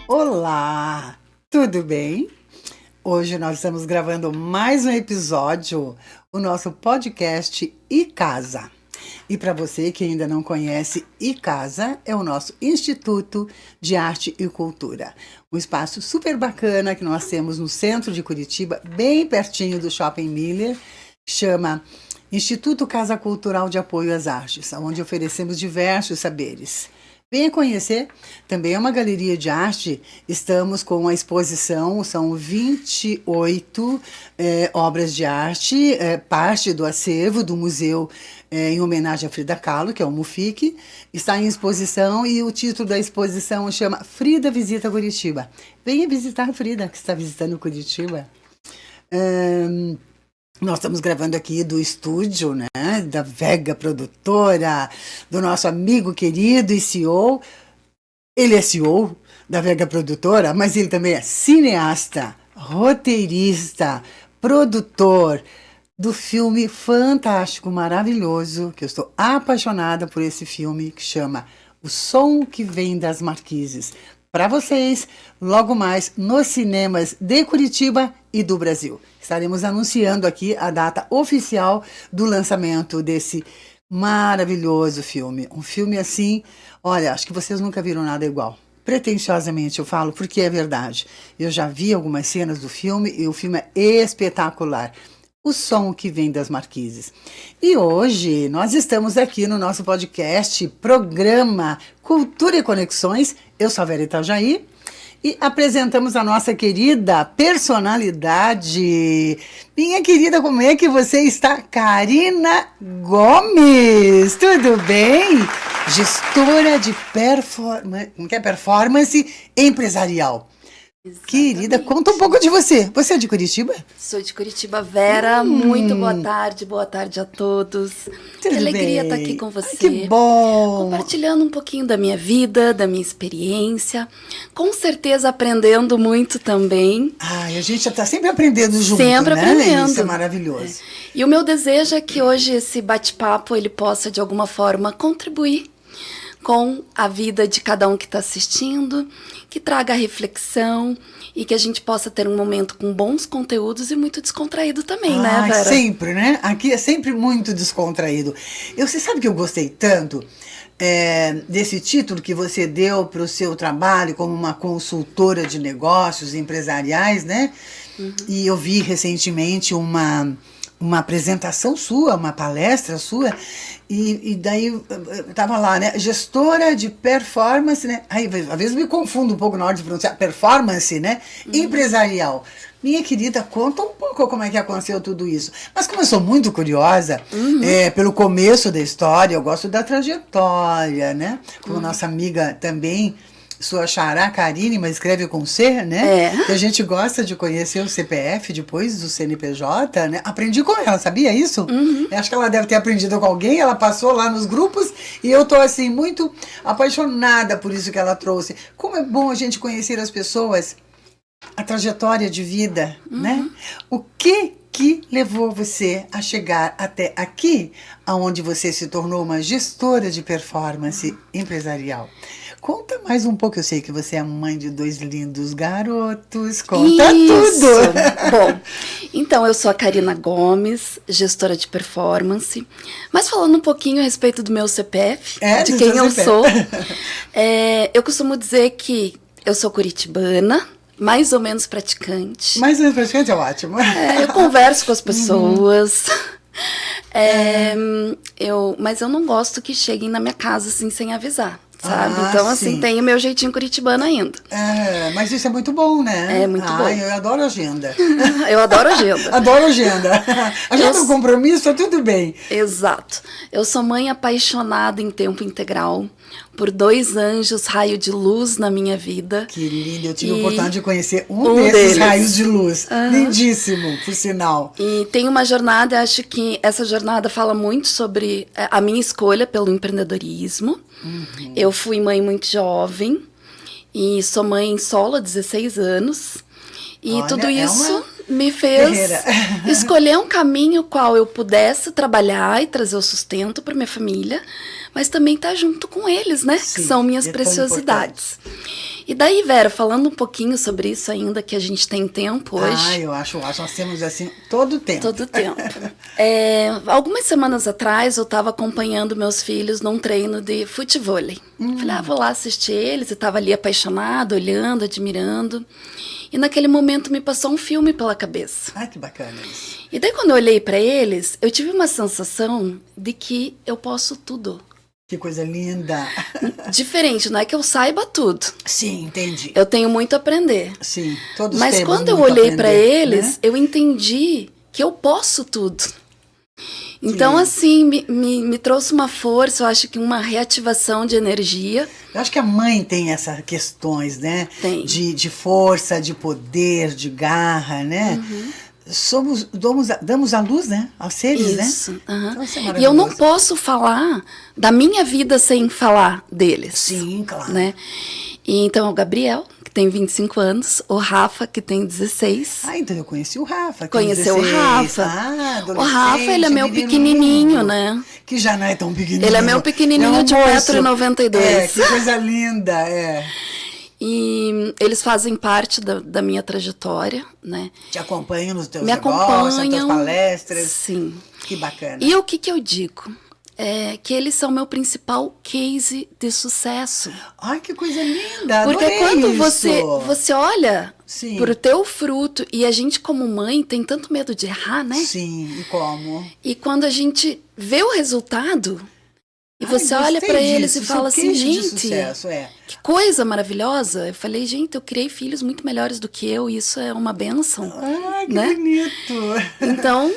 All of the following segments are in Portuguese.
Olá, tudo bem? Hoje nós estamos gravando mais um episódio, o nosso podcast iCasa. E para você que ainda não conhece, iCasa é o nosso Instituto de Arte e Cultura. Um espaço super bacana que nós temos no centro de Curitiba, bem pertinho do Shopping Miller, chama Instituto Casa Cultural de Apoio às Artes, onde oferecemos diversos saberes. Venha conhecer, também é uma galeria de arte, estamos com a exposição, são 28 obras de arte, parte do acervo do museu em homenagem a Frida Kahlo, que é o MUFIC, está em exposição e o título da exposição chama Frida Visita Curitiba. Venha visitar a Frida, que está visitando Curitiba. Nós estamos gravando aqui do estúdio, né, da Vega Produtora, do nosso amigo querido e CEO. Ele é CEO da Vega Produtora, mas ele também é cineasta, roteirista, produtor do filme fantástico, maravilhoso, que eu estou apaixonada por esse filme, que chama O Som que Vem das Marquises. Para vocês, logo mais nos cinemas de Curitiba e do Brasil. Estaremos anunciando aqui a data oficial do lançamento desse maravilhoso filme. Um filme assim, olha, acho que vocês nunca viram nada igual. Pretensiosamente eu falo, porque é verdade. Eu já vi algumas cenas do filme e o filme é espetacular. O Som que Vem das Marquises. E hoje nós estamos aqui no nosso podcast, programa Cultura e Conexões. Eu sou a Vera Itajaí e apresentamos a nossa querida personalidade. Minha querida, como é que você está? Karina Gomes, tudo bem? Gestora de performance empresarial. Exatamente. Querida, conta um pouco de você. Você é de Curitiba? Sou de Curitiba, Vera. Muito boa tarde a todos. Tudo que alegria bem. Estar aqui com você. Que bom! Compartilhando um pouquinho da minha vida, da minha experiência. Com certeza aprendendo muito também. Ai, a gente já está sempre aprendendo junto, sempre né? Aprendendo. Isso é maravilhoso. E o meu desejo é que hoje esse bate-papo ele possa, de alguma forma, contribuir com a vida de cada um que está assistindo, que traga reflexão e que a gente possa ter um momento com bons conteúdos e muito descontraído também, né, Vera? Sempre, né? Aqui é sempre muito descontraído. Você sabe que eu gostei tanto desse título que você deu para o seu trabalho como uma consultora de negócios empresariais, né? Uhum. E eu vi recentemente uma apresentação sua, uma palestra sua, e daí eu tava lá, né, gestora de performance, né, aí às vezes me confundo um pouco na hora de pronunciar, performance, né, empresarial. Minha querida, conta um pouco como é que aconteceu tudo isso. Mas como eu sou muito curiosa, pelo começo da história, eu gosto da trajetória, né, como nossa amiga também, sua xará Karine, mas escreve com C, né? Que a gente gosta de conhecer o CPF depois do CNPJ, né? Aprendi com ela, sabia isso? Acho que ela deve ter aprendido com alguém, ela passou lá nos grupos e eu tô assim, muito apaixonada por isso que ela trouxe. Como é bom a gente conhecer as pessoas, a trajetória de vida, né? O que levou você a chegar até aqui, aonde você se tornou uma gestora de performance empresarial? Conta mais um pouco, eu sei que você é mãe de 2 lindos garotos, conta tudo! Bom, então eu sou a Karina Gomes, gestora de performance, mas falando um pouquinho a respeito do meu CPF, de quem eu sou, eu costumo dizer que eu sou curitibana, mais ou menos praticante. Mais ou menos praticante é ótimo. Eu converso com as pessoas, mas eu não gosto que cheguem na minha casa assim sem avisar. Sabe? Então, assim, tem o meu jeitinho curitibano ainda. Mas isso é muito bom, né? É muito bom. Eu adoro agenda. Eu adoro agenda. Adoro agenda. Agenda é um compromisso, tudo bem. Exato. Eu sou mãe apaixonada em tempo integral por 2 anjos raio de luz na minha vida. Que lindo, eu tive a oportunidade de conhecer um desses raios de luz. Lindíssimo, por sinal. E tem uma jornada, acho que essa jornada fala muito sobre a minha escolha pelo empreendedorismo. Eu fui mãe muito jovem e sou mãe solo há 16 anos. E olha, tudo isso me fez escolher um caminho qual eu pudesse trabalhar e trazer o sustento para minha família, mas também estar junto com eles, né? Sim, que são minhas preciosidades. E daí, Vera, falando um pouquinho sobre isso ainda, que a gente tem tempo hoje. Eu acho, nós temos assim, todo o tempo. Todo o tempo. Algumas semanas atrás, eu estava acompanhando meus filhos num treino de futevôlei. Falei, vou lá assistir eles, eu estava ali apaixonada, olhando, admirando. E naquele momento me passou um filme pela cabeça. Ai, que bacana isso. E daí quando eu olhei para eles, eu tive uma sensação de que eu posso tudo. Que coisa linda. Diferente, não é que eu saiba tudo. Sim, entendi. Eu tenho muito a aprender. Sim, todos Mas temos quando eu muito olhei para eles, né? eu entendi que eu posso tudo. Então, assim, me trouxe uma força, eu acho que uma reativação de energia. Eu acho que a mãe tem essas questões, né? Tem. De força, de poder, de garra, né? Damos a luz, né? Aos seres, isso, né? Então, isso é e eu não posso falar da minha vida sem falar deles. Sim, claro. Né? E então, o Gabriel, que tem 25 anos, o Rafa, que tem 16. Então eu conheci o Rafa. Conheceu o Rafa. O Rafa, ele é meu pequenininho, né? Que já não é tão pequenininho. Ele é meu pequenininho de 1,92 m. Que coisa linda, E eles fazem parte da minha trajetória, né? Te acompanham nos teus negócios, nas tuas palestras. Sim. Que bacana. E o que eu digo? Que eles são meu principal case de sucesso. Ai, que coisa linda! Porque quando isso. você olha Sim. pro teu fruto, e a gente como mãe tem tanto medo de errar, né? Sim, e como? E quando a gente vê o resultado, e você olha para eles e fala assim, gente, que coisa maravilhosa. Eu falei, gente, eu criei filhos muito melhores do que eu, e isso é uma bênção. Ai, que né? bonito! Então,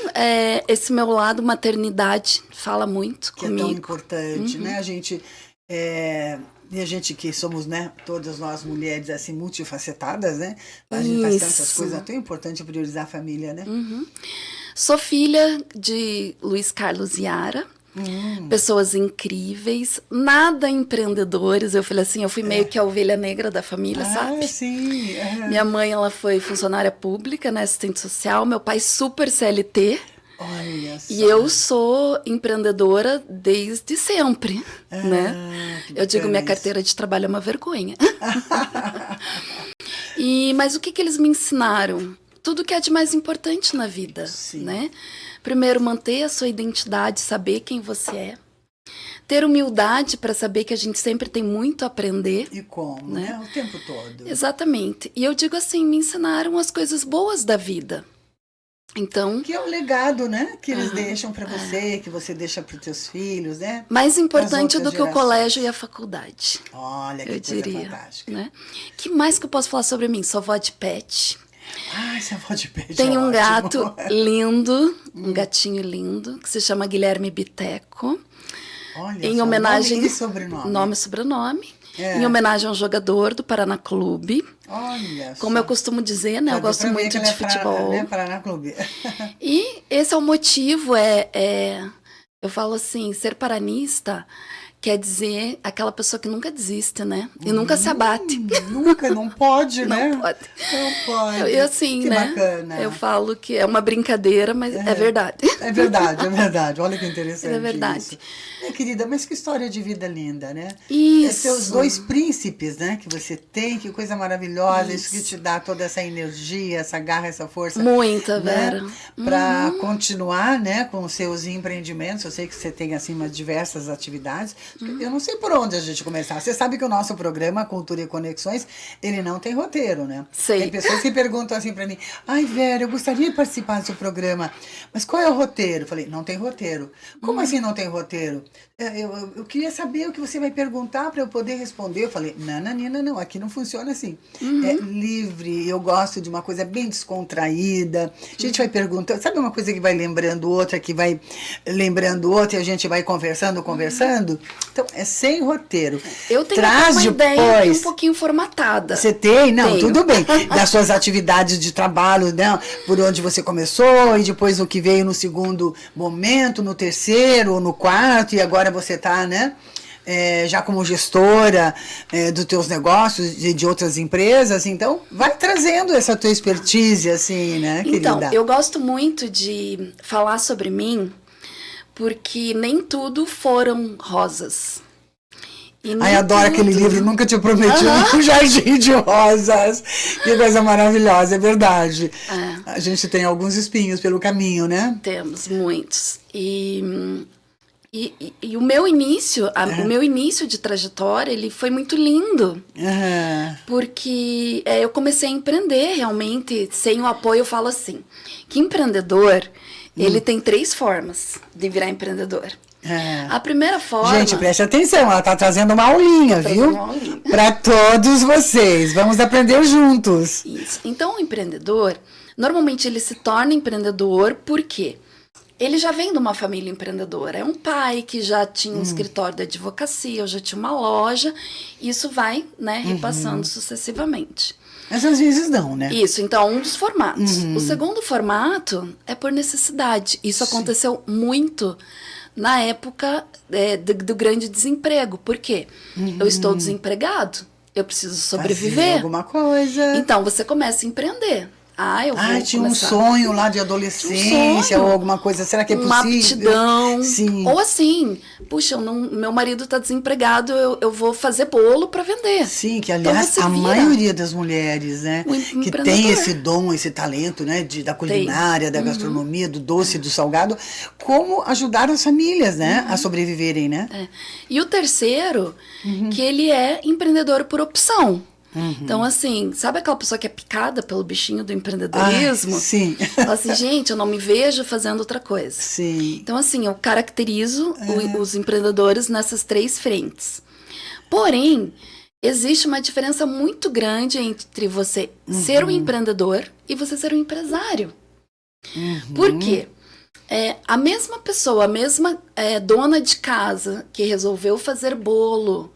esse meu lado maternidade fala muito comigo. É tão importante, né? E a gente que somos, né, todas nós mulheres assim, multifacetadas, né? A gente faz tantas coisas, é tão importante priorizar a família, né? Sou filha de Luiz Carlos e Yara. Pessoas incríveis, nada empreendedores. Eu falei assim, eu fui meio que a ovelha negra da família, sabe? Sim. Minha mãe, ela foi funcionária pública, né, assistente social. Meu pai super CLT. Olha só. E eu sou empreendedora desde sempre, né? Eu digo, minha carteira de trabalho é uma vergonha. Mas o que eles me ensinaram? Tudo que é de mais importante na vida, né? Primeiro, manter a sua identidade, saber quem você é. Ter humildade para saber que a gente sempre tem muito a aprender. E como, né? O tempo todo. Exatamente. E eu digo assim, me ensinaram as coisas boas da vida. Então, que é o legado, né? Que eles deixam para você, que você deixa para os teus filhos, né? Mais importante do que o colégio e a faculdade. Olha, que coisa fantástica. Né? Que mais que eu posso falar sobre mim? Sou avó de pet. Você é avó de pet. Tem um gato lindo, um gatinho lindo, que se chama Guilherme Biteco. Olha, em homenagem, nome e sobrenome. Nome e sobrenome. Em homenagem ao jogador do Paraná Clube. Olha como eu costumo dizer, né? Eu gosto muito de futebol. Paraná Clube. E esse é o motivo, eu falo assim, ser paranista quer dizer aquela pessoa que nunca desiste, né? E nunca se abate. Nunca, não pode, né? Não pode. Não pode. E assim, que né? Bacana. Eu falo que é uma brincadeira, mas é verdade. É verdade. Olha que interessante. É verdade. Isso. Querida, mas que história de vida linda, né? Isso. Seus dois príncipes, né? Que você tem, que coisa maravilhosa. Isso que te dá toda essa energia, essa garra, essa força. Muita, né? Vera. Para continuar, né? Com os seus empreendimentos. Eu sei que você tem, assim, diversas atividades. Eu não sei por onde a gente começar. Você sabe que o nosso programa, Cultura e Conexões, ele não tem roteiro, né? Sei. Tem pessoas que perguntam assim para mim, ai, Vera, eu gostaria de participar do seu programa, mas qual é o roteiro? Eu falei, não tem roteiro. Como assim não tem roteiro? Eu queria saber o que você vai perguntar para eu poder responder. Eu falei, não, aqui não funciona assim. É livre, eu gosto de uma coisa bem descontraída. A gente vai perguntando, sabe uma coisa que vai lembrando outra, que vai lembrando outra e a gente vai conversando. Então, é sem roteiro. Eu tenho uma ideia um pouquinho formatada. Você tem? Não, tenho. Tudo bem. Das suas atividades de trabalho, né? Por onde você começou e depois o que veio no segundo momento, no terceiro ou no quarto e agora você está, né? já como gestora dos teus negócios e de outras empresas, então vai trazendo essa tua expertise, assim, né, querida? Então, eu gosto muito de falar sobre mim, porque nem tudo foram rosas. Ai, adoro aquele livro, Nunca Te Prometi um Jardim de Rosas. Que coisa maravilhosa, é verdade. A gente tem alguns espinhos pelo caminho, né? Temos muitos. E o meu início, o meu início de trajetória, ele foi muito lindo. Porque eu comecei a empreender realmente, sem o apoio. Eu falo assim, que empreendedor, ele tem 3 formas de virar empreendedor. A primeira forma... Gente, preste atenção, ela está trazendo uma aulinha, viu? Para todos vocês. Vamos aprender juntos. Isso. Então, o empreendedor, normalmente ele se torna empreendedor porque ele já vem de uma família empreendedora. É um pai que já tinha um escritório de advocacia, ou já tinha uma loja. Isso vai, né, repassando sucessivamente. Mas às vezes não, né? Isso, então, um dos formatos. O segundo formato é por necessidade. Isso aconteceu muito na época do grande desemprego. Por quê? Eu estou desempregado, eu preciso sobreviver. Fazer alguma coisa. Então, você começa a empreender. Tinha um sonho lá de adolescência ou alguma coisa. Será que é possível? Uma aptidão. Sim. Ou assim, puxa, meu marido está desempregado, eu vou fazer bolo para vender. Sim, que aliás então, a maioria das mulheres, né, que tem esse dom, esse talento, né, da culinária, da gastronomia, do doce, do salgado, como ajudar as famílias, né, a sobreviverem, né? E o terceiro, que ele é empreendedor por opção. Então, assim, sabe aquela pessoa que é picada pelo bichinho do empreendedorismo? Sim. Fala assim, gente, eu não me vejo fazendo outra coisa. Sim. Então, assim, eu caracterizo os empreendedores nessas 3 frentes. Porém, existe uma diferença muito grande entre você ser um empreendedor e você ser um empresário. Por quê? A mesma pessoa, a mesma dona de casa que resolveu fazer bolo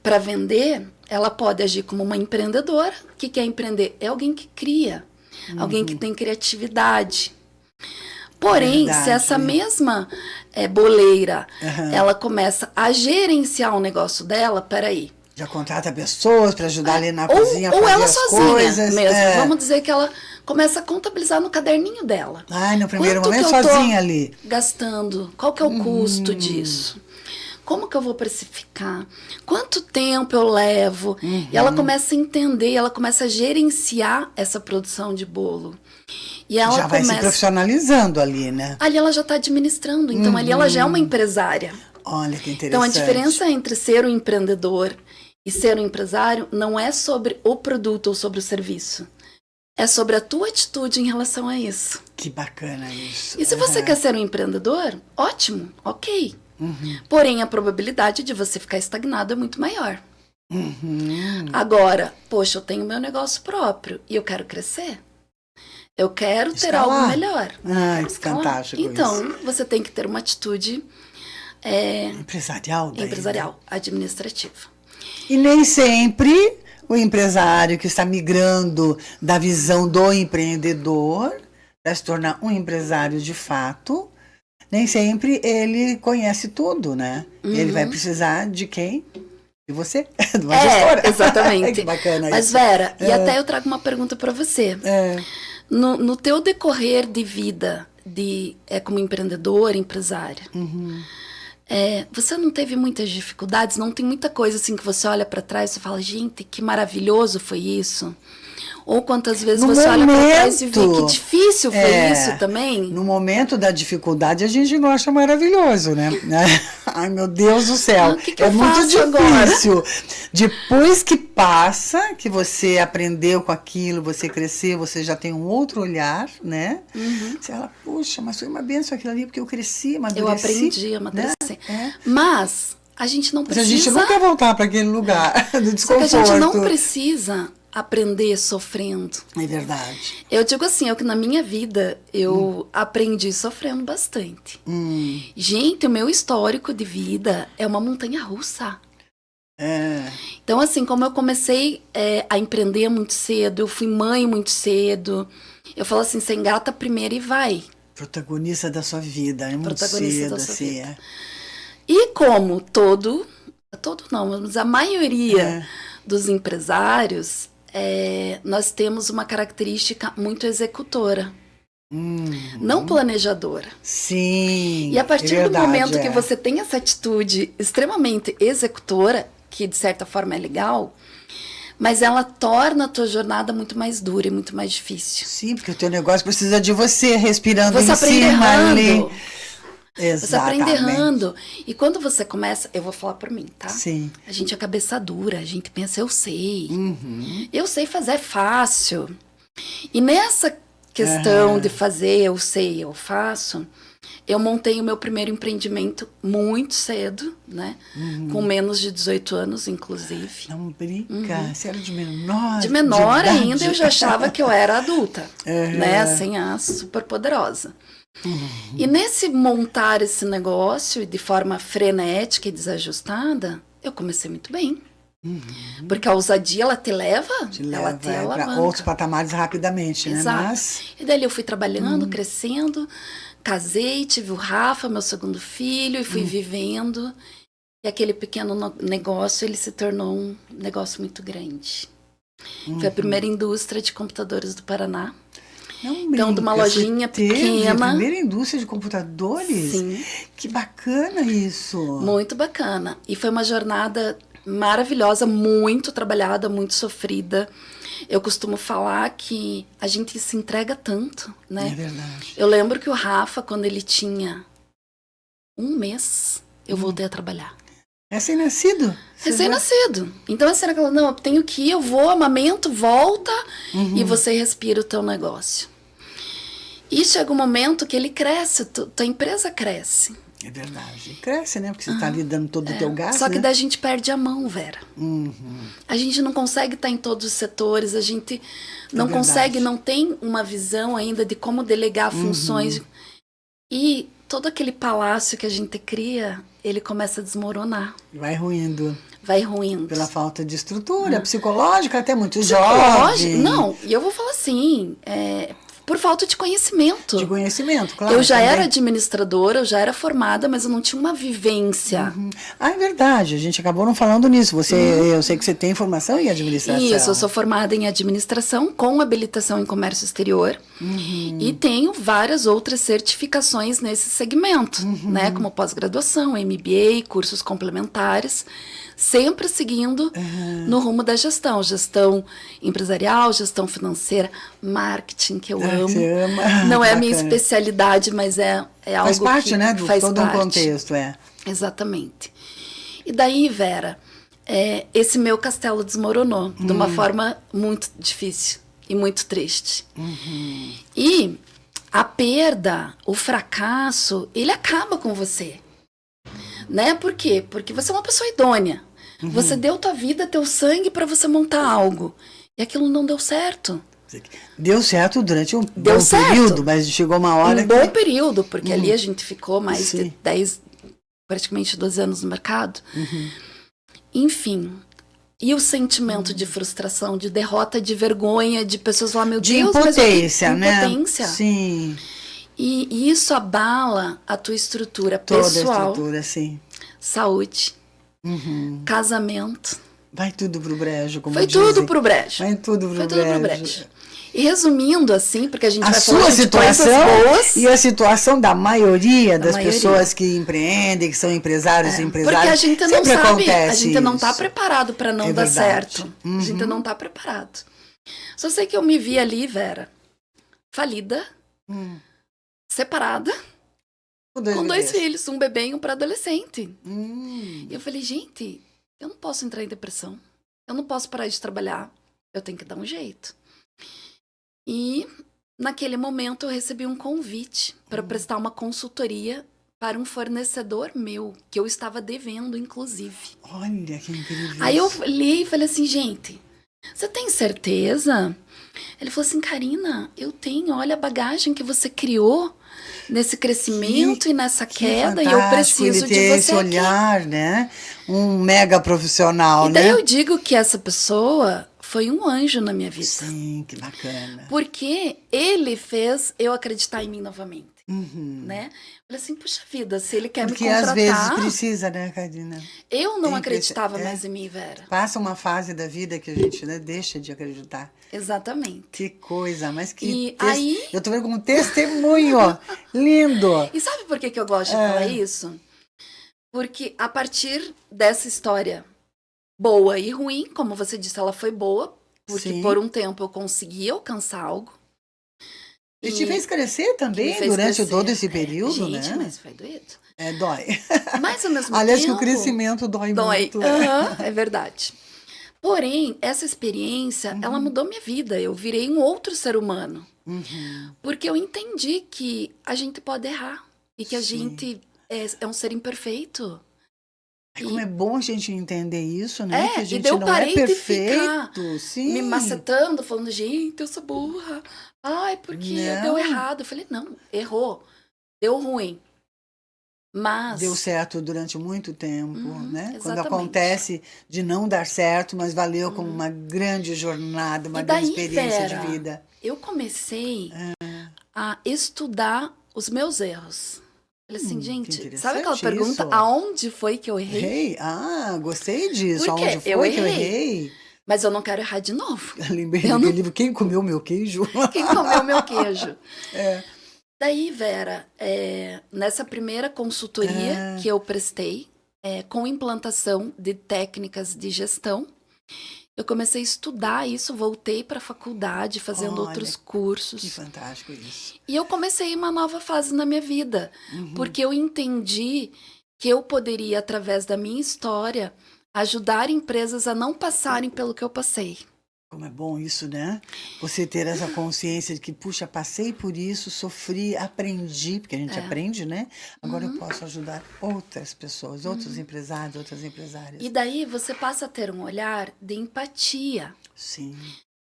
para vender, ela pode agir como uma empreendedora. O que é empreender? É alguém que cria, alguém que tem criatividade. Porém, se essa mesma boleira, ela começa a gerenciar o negócio dela, peraí. Já contrata pessoas para ajudar ali na cozinha, ou fazer ela as sozinha coisas. mesmo. Vamos dizer que ela começa a contabilizar no caderninho dela. No primeiro momento sozinha ali. Gastando, qual que é o custo disso? Como que eu vou precificar? Quanto tempo eu levo? E ela começa a entender, ela começa a gerenciar essa produção de bolo. E ela já vai se profissionalizando ali, né? Ali ela já está administrando, então ali ela já é uma empresária. Olha que interessante. Então a diferença entre ser um empreendedor e ser um empresário não é sobre o produto ou sobre o serviço. É sobre a tua atitude em relação a isso. Que bacana isso. E se você quer ser um empreendedor, ótimo, ok. Porém, a probabilidade de você ficar estagnado é muito maior. Agora, poxa, eu tenho meu negócio próprio e eu quero crescer. Eu quero ter algo melhor. Que fantástico. Então, você tem que ter uma atitude empresarial, administrativa. E nem sempre o empresário que está migrando da visão do empreendedor para se tornar um empresário de fato, nem sempre ele conhece tudo, né? Ele vai precisar de quem? De você, de uma gestora. Exatamente. Que bacana. Mas isso. Vera, e até eu trago uma pergunta para você. No teu decorrer de vida, como empreendedor, empresária, você não teve muitas dificuldades? Não tem muita coisa assim que você olha para trás e fala, gente, que maravilhoso foi isso? Ou quantas vezes você olha para trás e vê que difícil foi isso também? No momento da dificuldade, a gente gosta maravilhoso, né? Ai, meu Deus do céu. Que é muito difícil. Agora? Depois que passa, que você aprendeu com aquilo, você cresceu, você já tem um outro olhar, né? Você fala, puxa, mas foi uma benção aquilo ali, porque eu cresci, amadureci. Eu aprendi a amadurecer. Né? Mas a gente não precisa... Mas a gente não quer voltar para aquele lugar do desconforto. Só que a gente não precisa aprender sofrendo. É verdade. Eu digo assim, que na minha vida eu aprendi sofrendo bastante. Gente, o meu histórico de vida é uma montanha russa. Então, assim, como eu comecei a empreender muito cedo, eu fui mãe muito cedo, eu falo assim, você engata primeiro e vai. Protagonista da sua vida, é muito cedo, assim. E como todo todo não, mas a maioria dos empresários, nós temos uma característica muito executora. Não planejadora. Sim. E a partir do momento que você tem essa atitude extremamente executora, que de certa forma é legal, mas ela torna a tua jornada muito mais dura e muito mais difícil. Sim, porque o teu negócio precisa de você respirando você em cima ali. Exatamente. Você aprende errando. E quando você começa, eu vou falar por mim, tá? Sim. A gente é cabeça dura, a gente pensa, eu sei. Eu sei fazer fácil. E nessa questão de fazer, eu sei, eu faço, eu montei o meu primeiro empreendimento muito cedo, né? Com menos de 18 anos, inclusive. Não brinca, você era de menor? De menor ainda, eu já achava que eu era adulta, né? Assim, a super poderosa. E nesse montar esse negócio de forma frenética e desajustada, eu comecei muito bem. Porque a ousadia, ela te leva para outros patamares rapidamente, exato, né? E daí eu fui trabalhando, crescendo, casei, tive o Rafa, meu segundo filho, e fui vivendo. E aquele pequeno negócio, ele se tornou um negócio muito grande. Foi a primeira indústria de computadores do Paraná. Então, de uma lojinha pequena. A primeira indústria de computadores? Sim. Que bacana isso! Muito bacana. E foi uma jornada maravilhosa, muito trabalhada, muito sofrida. Eu costumo falar que a gente se entrega tanto, né? É verdade. Eu lembro que o Rafa, quando ele tinha 1 mês, eu voltei a trabalhar. Recém-nascido? Recém-nascido. Então, assim, era aquela, não, eu tenho que ir, eu vou, amamento, volta, e você respira o teu negócio. E chega um momento que ele cresce, tua empresa cresce. É verdade. Cresce, né? Porque você está ali dando todo o teu gasto. Só que daí a gente perde a mão, Vera. A gente não consegue estar em todos os setores, a gente não consegue, não tem uma visão ainda de como delegar funções. E todo aquele palácio que a gente cria, ele começa a desmoronar. Vai ruindo. Vai ruindo. Pela falta de estrutura psicológica, até muito jovem. Não, e eu vou falar assim, por falta de conhecimento. De conhecimento, claro. Eu já era administradora, eu já era formada, mas eu não tinha uma vivência. Ah, é verdade. A gente acabou não falando nisso. Eu sei que você tem formação em administração. Isso, eu sou formada em administração com habilitação em comércio exterior. E tenho várias outras certificações nesse segmento, né? Como pós-graduação, MBA, cursos complementares. Sempre seguindo no rumo da gestão. Gestão empresarial, gestão financeira, marketing, que eu amo. Você ama. Não é a minha especialidade, mas é algo faz parte, que né? Do faz todo parte. um contexto, Exatamente. E daí, Vera, esse meu castelo desmoronou de uma forma muito difícil e muito triste. E a perda, o fracasso, ele acaba com você. Né? Por quê? Porque você é uma pessoa idônea. Você deu tua vida, teu sangue para você montar algo. E aquilo não deu certo. Deu certo durante um bom período, mas chegou uma hora Um bom período, porque ali a gente ficou mais de 10, praticamente 12 anos no mercado. Enfim. E o sentimento de frustração, de derrota, de vergonha, de pessoas lá, meu Deus, mas impotência, né? Impotência. Sim. E isso abala a tua estrutura toda pessoal. Toda a estrutura, sim. Saúde. Casamento. Vai tudo pro brejo, como Foi dizem. tudo pro brejo. Vai tudo pro brejo. E resumindo assim, porque a gente vai falar de situação coisas boas. E a situação da maioria das pessoas que empreendem, que são empresários e empresárias. Porque a gente não sabe, acontece a gente não isso. tá preparado para não dar certo. A gente não tá preparado. Só sei que eu me vi ali, Vera, falida, separada, com 2 filhos, um bebê e um pré-adolescente. E eu falei, gente, eu não posso entrar em depressão. Eu não posso parar de trabalhar. Eu tenho que dar um jeito. E naquele momento eu recebi um convite para prestar uma consultoria para um fornecedor meu, que eu estava devendo, inclusive. Olha que incrível. Aí eu olhei e falei assim, gente, você tem certeza? Ele falou assim, Karina, eu tenho, olha a bagagem que você criou nesse crescimento e nessa queda, e eu preciso de você esse olhar, aqui. Né? Um mega profissional, e daí né? eu digo que essa pessoa foi um anjo na minha vida. Sim, que bacana. Porque ele fez eu acreditar em mim novamente. né? Falei assim, puxa vida, se ele quer Porque me contratar... Porque às vezes precisa, né, Karina? Eu não acreditava mais em mim, Vera. Passa uma fase da vida que a gente, né, deixa de acreditar. Exatamente. Que coisa, mas que... E aí... Eu tô vendo como testemunho, ó. Lindo! E sabe por que eu gosto de falar isso? Porque a partir dessa história boa e ruim, como você disse, ela foi boa, porque por um tempo eu consegui alcançar algo. E te fez crescer também durante todo esse período, gente, né? Mas foi doido. Dói. Mas ao mesmo Aliás, tempo... que o crescimento dói muito. É verdade. Porém, essa experiência, ela mudou minha vida. Eu virei um outro ser humano. Porque eu entendi que a gente pode errar. E que a gente é um ser imperfeito. Como é bom a gente entender isso, né? Que a gente eu não parei é perfeito. De ficar me macetando, falando, gente, eu sou burra. Ai, porque deu errado. Eu falei, não, errou. Deu ruim. Mas... Deu certo durante muito tempo, né? Exatamente. Quando acontece de não dar certo, mas valeu como uma grande jornada, uma grande experiência de vida. Eu comecei a estudar os meus erros. Falei assim, gente, sabe aquela pergunta, aonde foi que eu errei? Gostei disso. Porque aonde foi que eu errei? Mas eu não quero errar de novo. Eu lembrei daquele livro, Quem Comeu Meu Queijo? Quem Comeu Meu Queijo. Daí, Vera, nessa primeira consultoria que eu prestei, com implantação de técnicas de gestão, eu comecei a estudar isso, voltei para a faculdade, fazendo outros cursos. Que fantástico isso. E eu comecei uma nova fase na minha vida, porque eu entendi que eu poderia, através da minha história, ajudar empresas a não passarem pelo que eu passei. Como é bom isso, né? Você ter essa consciência de que, puxa, passei por isso, sofri, aprendi, porque a gente aprende, né? Agora eu posso ajudar outras pessoas, outros empresários, outras empresárias. E daí você passa a ter um olhar de empatia. Sim.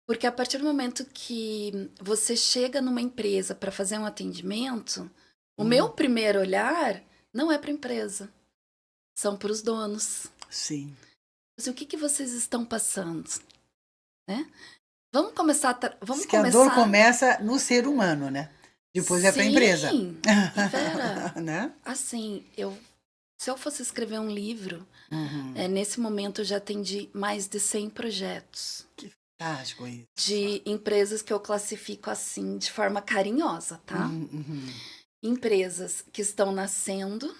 Porque a partir do momento que você chega numa empresa para fazer um atendimento, o meu primeiro olhar não é para a empresa, são para os donos. Sim. Mas o que vocês estão passando? Né? Vamos começar a dor começa no ser humano, né? Depois é para a empresa. Sim. E Vera, né? Assim, se eu fosse escrever um livro, nesse momento eu já atendi mais de 100 projetos. Que fantástico isso. De empresas que eu classifico assim, de forma carinhosa, tá? Empresas que estão nascendo,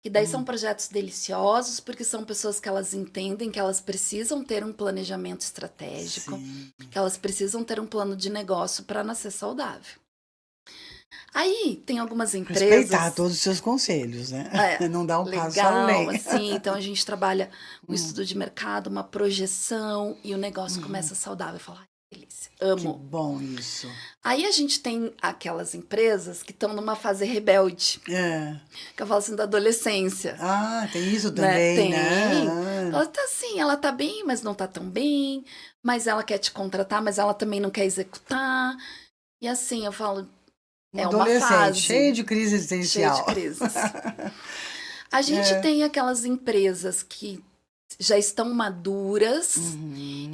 que daí são projetos deliciosos, porque são pessoas que elas entendem que elas precisam ter um planejamento estratégico, que elas precisam ter um plano de negócio para nascer saudável. Aí tem algumas empresas... Respeitar todos os seus conselhos, né? Não dar um passo além. Assim, então a gente trabalha um estudo de mercado, uma projeção, e o negócio começa saudável. Eu falo, ai, que delícia, amo. Que bom isso. Aí a gente tem aquelas empresas que estão numa fase rebelde. Que eu falo assim, da adolescência. Tem isso também, né? Ela tá assim, ela tá bem, mas não tá tão bem. Mas ela quer te contratar, mas ela também não quer executar. E assim, eu falo... uma fase cheia de crise existencial. Cheia de crises. A gente tem aquelas empresas que já estão maduras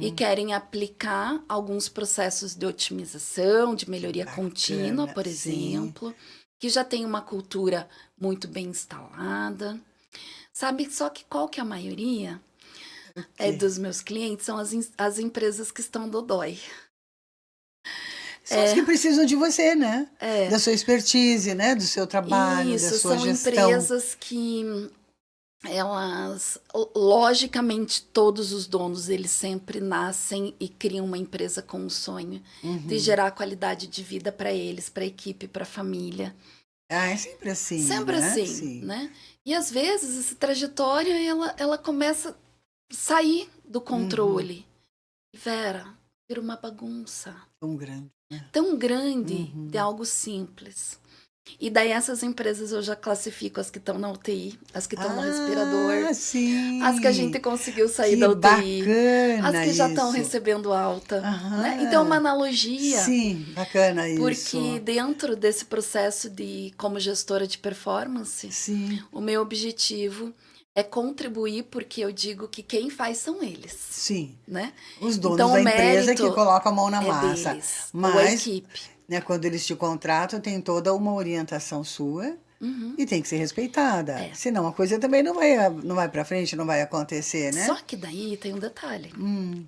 e querem aplicar alguns processos de otimização, de melhoria contínua, por exemplo, que já tem uma cultura muito bem instalada. Sabe, só que qual que é a maioria dos meus clientes? São as empresas que estão dodói. São os que precisam de você, né? Da sua expertise, né? Do seu trabalho, da sua gestão. São empresas que elas, logicamente, todos os donos, eles sempre nascem e criam uma empresa com um sonho de gerar qualidade de vida para eles, para a equipe, para a família. É sempre assim, sempre né? Assim, né? E às vezes essa trajetória, ela começa a sair do controle. Vera, vira uma bagunça. Tão grande. Tão grande de algo simples. E daí essas empresas eu já classifico as que estão na UTI, as que estão no respirador, as que a gente conseguiu sair da UTI, as que já estão recebendo alta. Né? Então é uma analogia. Sim, bacana isso. Porque dentro desse processo como gestora de performance, o meu objetivo é contribuir, porque eu digo que quem faz são eles. Sim. Né? Os donos da empresa que colocam a mão na massa. Deles, mas a equipe. né, quando eles te contratam, tem toda uma orientação sua e tem que ser respeitada. Senão a coisa também não vai para frente, não vai acontecer, né? Só que daí tem um detalhe,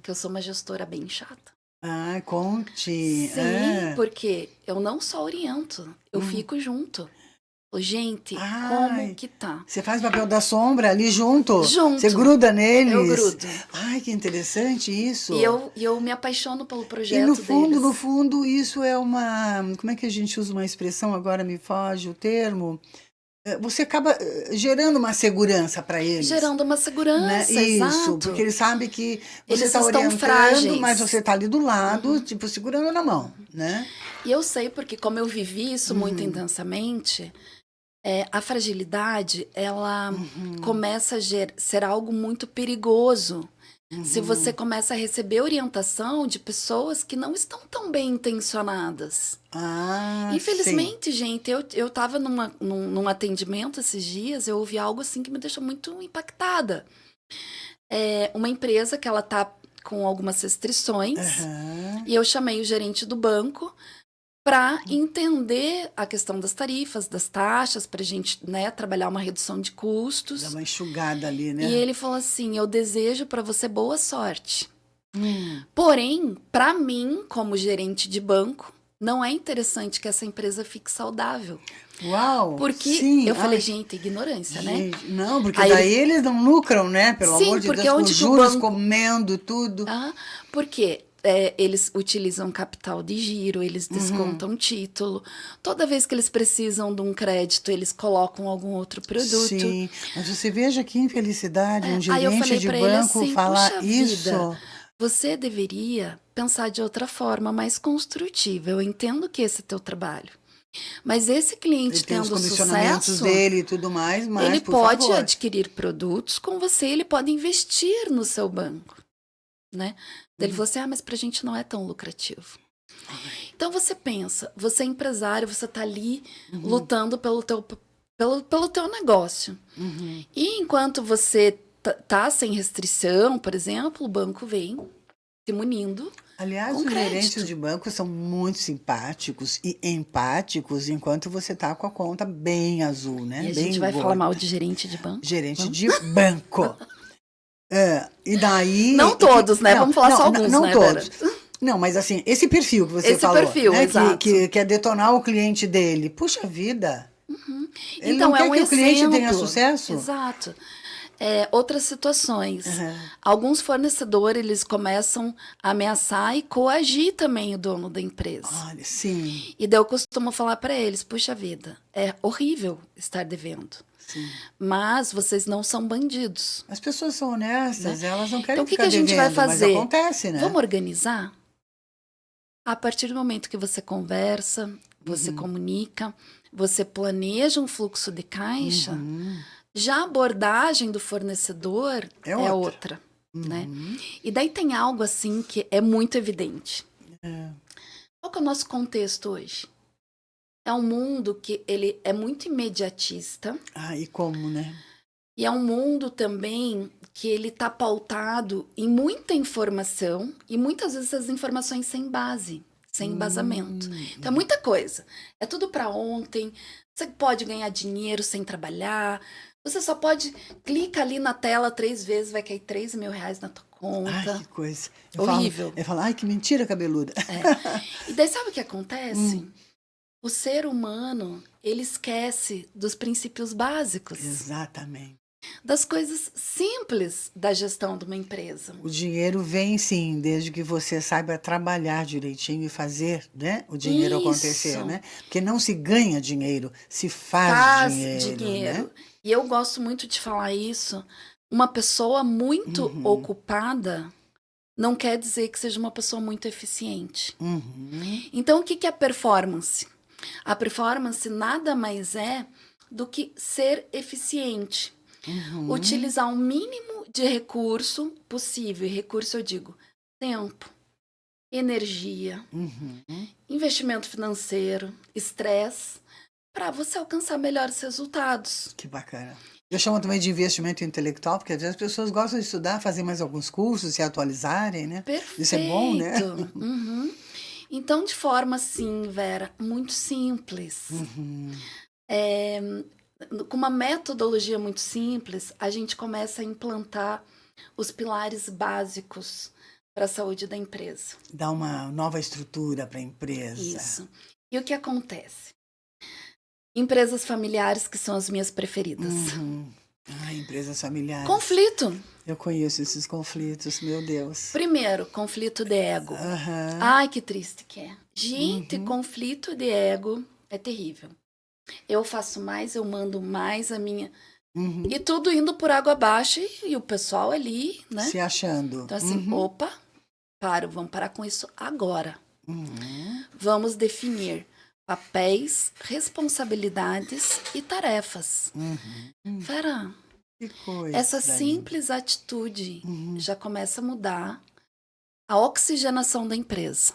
que eu sou uma gestora bem chata. Ah, conte. Sim, porque eu não só oriento, eu fico junto. Gente, como que tá? Você faz papel da sombra ali junto? Junto. Você gruda neles? Eu grudo. Ai, que interessante isso. E eu me apaixono pelo projeto deles. No fundo, isso é uma... Como é que a gente usa uma expressão? Agora me foge o termo. Você acaba gerando uma segurança para eles. Gerando uma segurança, né? Isso, exato. porque eles sabem que você Eles está estão orientando, frágeis. mas você está ali do lado, tipo, segurando na mão, né? E eu sei porque, como eu vivi isso muito intensamente, a fragilidade, ela começa a ser algo muito perigoso. Se você começa a receber orientação de pessoas que não estão tão bem intencionadas. Infelizmente, gente, eu tava num atendimento esses dias, eu ouvi algo assim que me deixou muito impactada. Uma empresa que ela tá com algumas restrições, e eu chamei o gerente do banco para entender a questão das tarifas, das taxas, para a gente, né, trabalhar uma redução de custos. Dá uma enxugada ali, né? E ele falou assim, eu desejo para você boa sorte. Porém, para mim, como gerente de banco, não é interessante que essa empresa fique saudável. Uau! Porque sim, eu falei, gente, ignorância, né? Não, porque aí daí eles não lucram, né? Pelo amor de Deus, com onde juros, banco... comendo tudo. Porque eles utilizam capital de giro, eles descontam título. Toda vez que eles precisam de um crédito, eles colocam algum outro produto. Sim, mas você veja que infelicidade, um aí eu gerente falei de pra banco ele assim, falar puxa isso. Vida, você deveria pensar de outra forma, mais construtiva. Eu entendo que esse é teu trabalho. Mas esse cliente ele tem os tendo comissionamentos sucesso, dele e tudo mais, mas ele por pode favor. adquirir produtos com você, ele pode investir no seu banco. Né? Ele falou assim, mas pra gente não é tão lucrativo. Então você pensa, você é empresário, você tá ali lutando pelo teu negócio. E enquanto você tá sem restrição, por exemplo, o banco vem se munindo. Aliás, os gerentes de banco são muito simpáticos e empáticos enquanto você tá com a conta bem azul, né? E a bem gente vai gorda. falar mal de gerente de banco? Gerente de banco. E daí... Não todos, né? Vamos falar só alguns, não né, todos. Vera? Não, mas assim, esse perfil que você falou, perfil, né, exato. que quer detonar o cliente dele. Puxa vida! Ele então, não quer que exemplo. o cliente tenha sucesso? Exato. Outras situações. Alguns fornecedores, eles começam a ameaçar e coagir também o dono da empresa. Olha, sim. E daí eu costumo falar para eles, puxa vida, é horrível estar devendo. Sim. Mas vocês não são bandidos. As pessoas são honestas, né? Elas não querem então, ficar a gente devendo, vai fazer? Mas acontece, né? Vamos organizar? A partir do momento que você conversa, você comunica, você planeja um fluxo de caixa, já a abordagem do fornecedor é outra. Né? E daí tem algo assim que é muito evidente. Qual que é o nosso contexto hoje? É um mundo que ele é muito imediatista. E como, né? E é um mundo também que ele está pautado em muita informação e muitas vezes essas informações sem base, sem embasamento. Então é muita coisa. É tudo para ontem. Você pode ganhar dinheiro sem trabalhar. Você só pode clicar ali na tela 3 vezes, vai cair 3 mil reais na tua conta. Ai, que coisa. Horrível. Eu falo, ai, que mentira cabeluda. E daí sabe o que acontece? O ser humano, ele esquece dos princípios básicos. Exatamente. Das coisas simples da gestão de uma empresa. O dinheiro vem sim, desde que você saiba trabalhar direitinho e fazer, né, o dinheiro acontecer, né? Porque não se ganha dinheiro, se faz dinheiro. Né? E eu gosto muito de falar isso. Uma pessoa muito ocupada não quer dizer que seja uma pessoa muito eficiente. Então, o que é performance? A performance nada mais é do que ser eficiente. Utilizar o mínimo de recurso possível. E recurso eu digo tempo, energia, investimento financeiro, estresse, para você alcançar melhores resultados. Que bacana. Eu chamo também de investimento intelectual, porque às vezes as pessoas gostam de estudar, fazer mais alguns cursos, se atualizarem, né? Perfeito. Isso é bom, né? Então, de forma assim, Vera, muito simples, com uma metodologia muito simples, a gente começa a implantar os pilares básicos para a saúde da empresa. Dá uma nova estrutura para a empresa. Isso. E o que acontece? Empresas familiares, que são as minhas preferidas. Empresas familiares. Conflito. Eu conheço esses conflitos, meu Deus. Primeiro, conflito de ego. Ai, que triste que é. Gente, conflito de ego é terrível. Eu faço mais, eu mando mais a minha... E tudo indo por água abaixo e o pessoal ali, né? Se achando. Então assim, opa, vamos parar com isso agora. Vamos definir papéis, responsabilidades e tarefas. Vera, que coisa essa simples atitude já começa a mudar a oxigenação da empresa.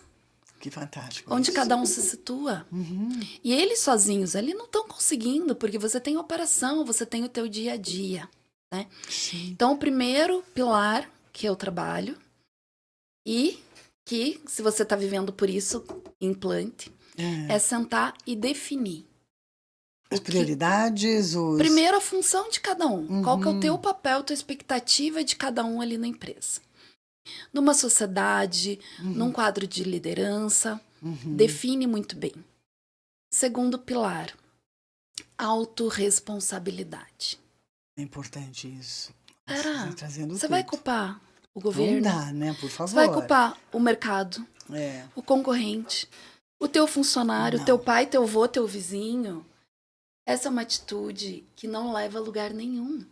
Que fantástico. Onde isso. cada um se situa. E eles sozinhos, eles não estão conseguindo, porque você tem operação, você tem o teu dia a dia. Né? Então, o primeiro pilar que eu trabalho, e que, se você está vivendo por isso, implante, é sentar e definir. As prioridades, Primeiro, a função de cada um. Qual que é o teu papel, tua expectativa de cada um ali na empresa. Numa sociedade, num quadro de liderança, define muito bem. Segundo pilar, autorresponsabilidade. É importante isso. Você vai culpar o governo? Não dá, né? Por favor. Você vai culpar o mercado, o concorrente, o teu funcionário, o teu pai, teu avô, teu vizinho. Essa é uma atitude que não leva a lugar nenhum.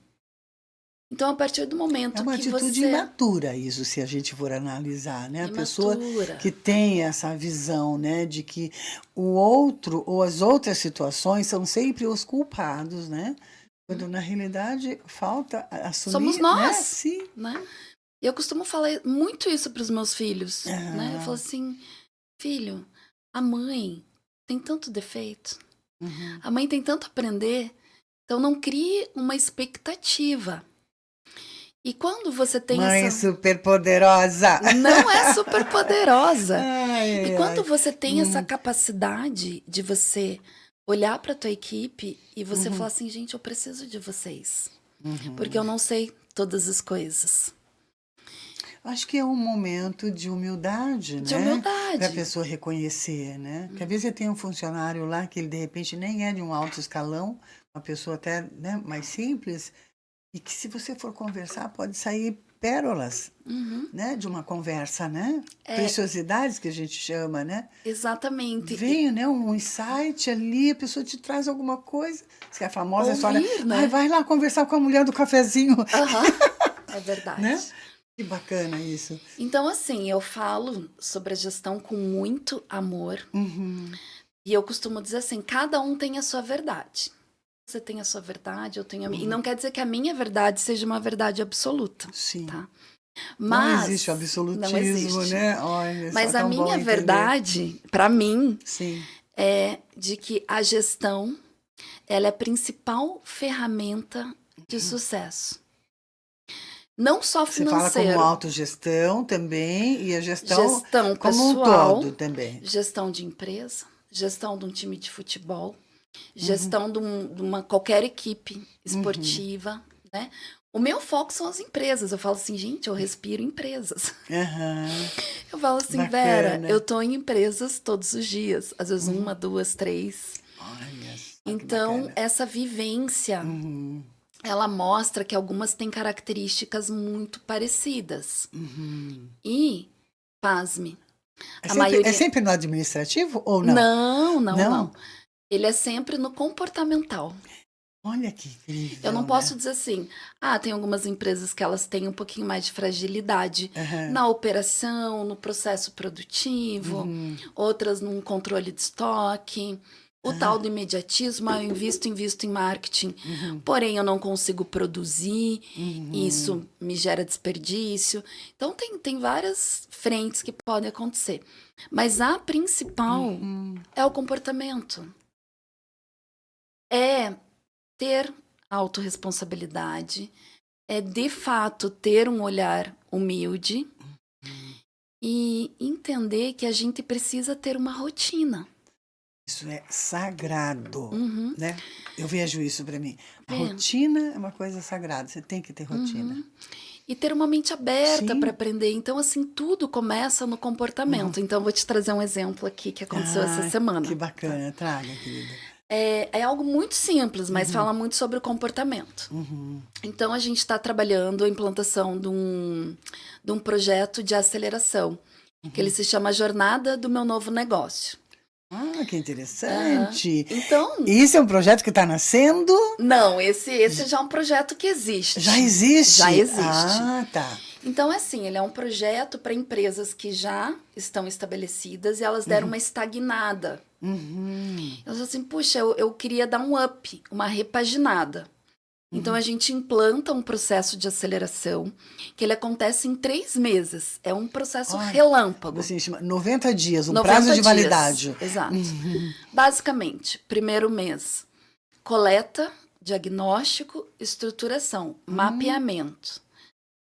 Então, a partir do momento que você... É uma atitude imatura, isso, se a gente for analisar, né? A pessoa que tem essa visão, né, de que o outro ou as outras situações são sempre os culpados, né? Quando, na realidade, falta assumir... Somos nós, né? Sim. Né? E eu costumo falar muito isso para os meus filhos, né? Eu falo assim, filho, a mãe tem tanto defeito, a mãe tem tanto a aprender, então não crie uma expectativa. E quando você tem Mãe superpoderosa. Não é superpoderosa. E quando você tem essa capacidade de você olhar para a tua equipe e você falar assim, gente, eu preciso de vocês. Porque eu não sei todas as coisas. Acho que é um momento de humildade, né? De humildade. Para a pessoa reconhecer, né? Porque às vezes você tem um funcionário lá que ele, de repente, nem é de um alto escalão, uma pessoa até, né, mais simples... E que, se você for conversar, pode sair pérolas, né? De uma conversa, né? Preciosidades, que a gente chama, né? Exatamente. Vem, né? Um insight ali, a pessoa te traz alguma coisa. Isso é a famosa história. Né? Vai lá conversar com a mulher do cafezinho. É verdade. Né? Que bacana isso. Então, assim, eu falo sobre a gestão com muito amor. E eu costumo dizer assim, cada um tem a sua verdade. Você tem a sua verdade, eu tenho a minha. E não quer dizer que a minha verdade seja uma verdade absoluta. Sim. Tá? Mas, não existe absolutismo, não existe. Né? Olha, mas a minha verdade, para mim, Sim. é de que a gestão ela é a principal ferramenta de sucesso. Não só financeiro. Você fala como autogestão também e a gestão pessoal, como um todo também. Gestão de empresa, gestão de um time de futebol, gestão de uma qualquer equipe esportiva, né? O meu foco são as empresas. Eu falo assim, gente, eu respiro empresas. Eu falo assim, bacana. Vera, eu tô em empresas todos os dias. Às vezes 1, 2, 3. Então, essa vivência, ela mostra que algumas têm características muito parecidas. E, pasme, é sempre no administrativo ou não? Não. Ele é sempre no comportamental. Olha que incrível. Eu não posso dizer assim, tem algumas empresas que elas têm um pouquinho mais de fragilidade na operação, no processo produtivo, outras num controle de estoque, o tal do imediatismo, eu invisto em marketing, porém eu não consigo produzir, isso me gera desperdício. Então tem várias frentes que podem acontecer. Mas a principal é o comportamento. É ter autorresponsabilidade, é de fato ter um olhar humilde e entender que a gente precisa ter uma rotina. Isso é sagrado, né? Eu vejo isso para mim. A É. rotina é uma coisa sagrada, você tem que ter rotina. E ter uma mente aberta para aprender. Então, assim, tudo começa no comportamento. Então, eu vou te trazer um exemplo aqui que aconteceu essa semana. Que bacana, traga, querida. É algo muito simples, mas fala muito sobre o comportamento. Então, a gente está trabalhando a implantação de um projeto de aceleração, que ele se chama Jornada do Meu Novo Negócio. Ah, que interessante. Então, isso é um projeto que está nascendo? Não, esse já é um projeto que existe. Já existe? Já existe. Ah, tá. Então, assim, ele é um projeto para empresas que já estão estabelecidas e elas deram uma estagnada. Elas falam assim, puxa, eu queria dar um up, uma repaginada. Então, a gente implanta um processo de aceleração que ele acontece em 3 meses. É um processo relâmpago. Você chama 90 dias, um 90 prazo de dias, validade. Exato. Basicamente, primeiro mês, coleta, diagnóstico, estruturação, mapeamento.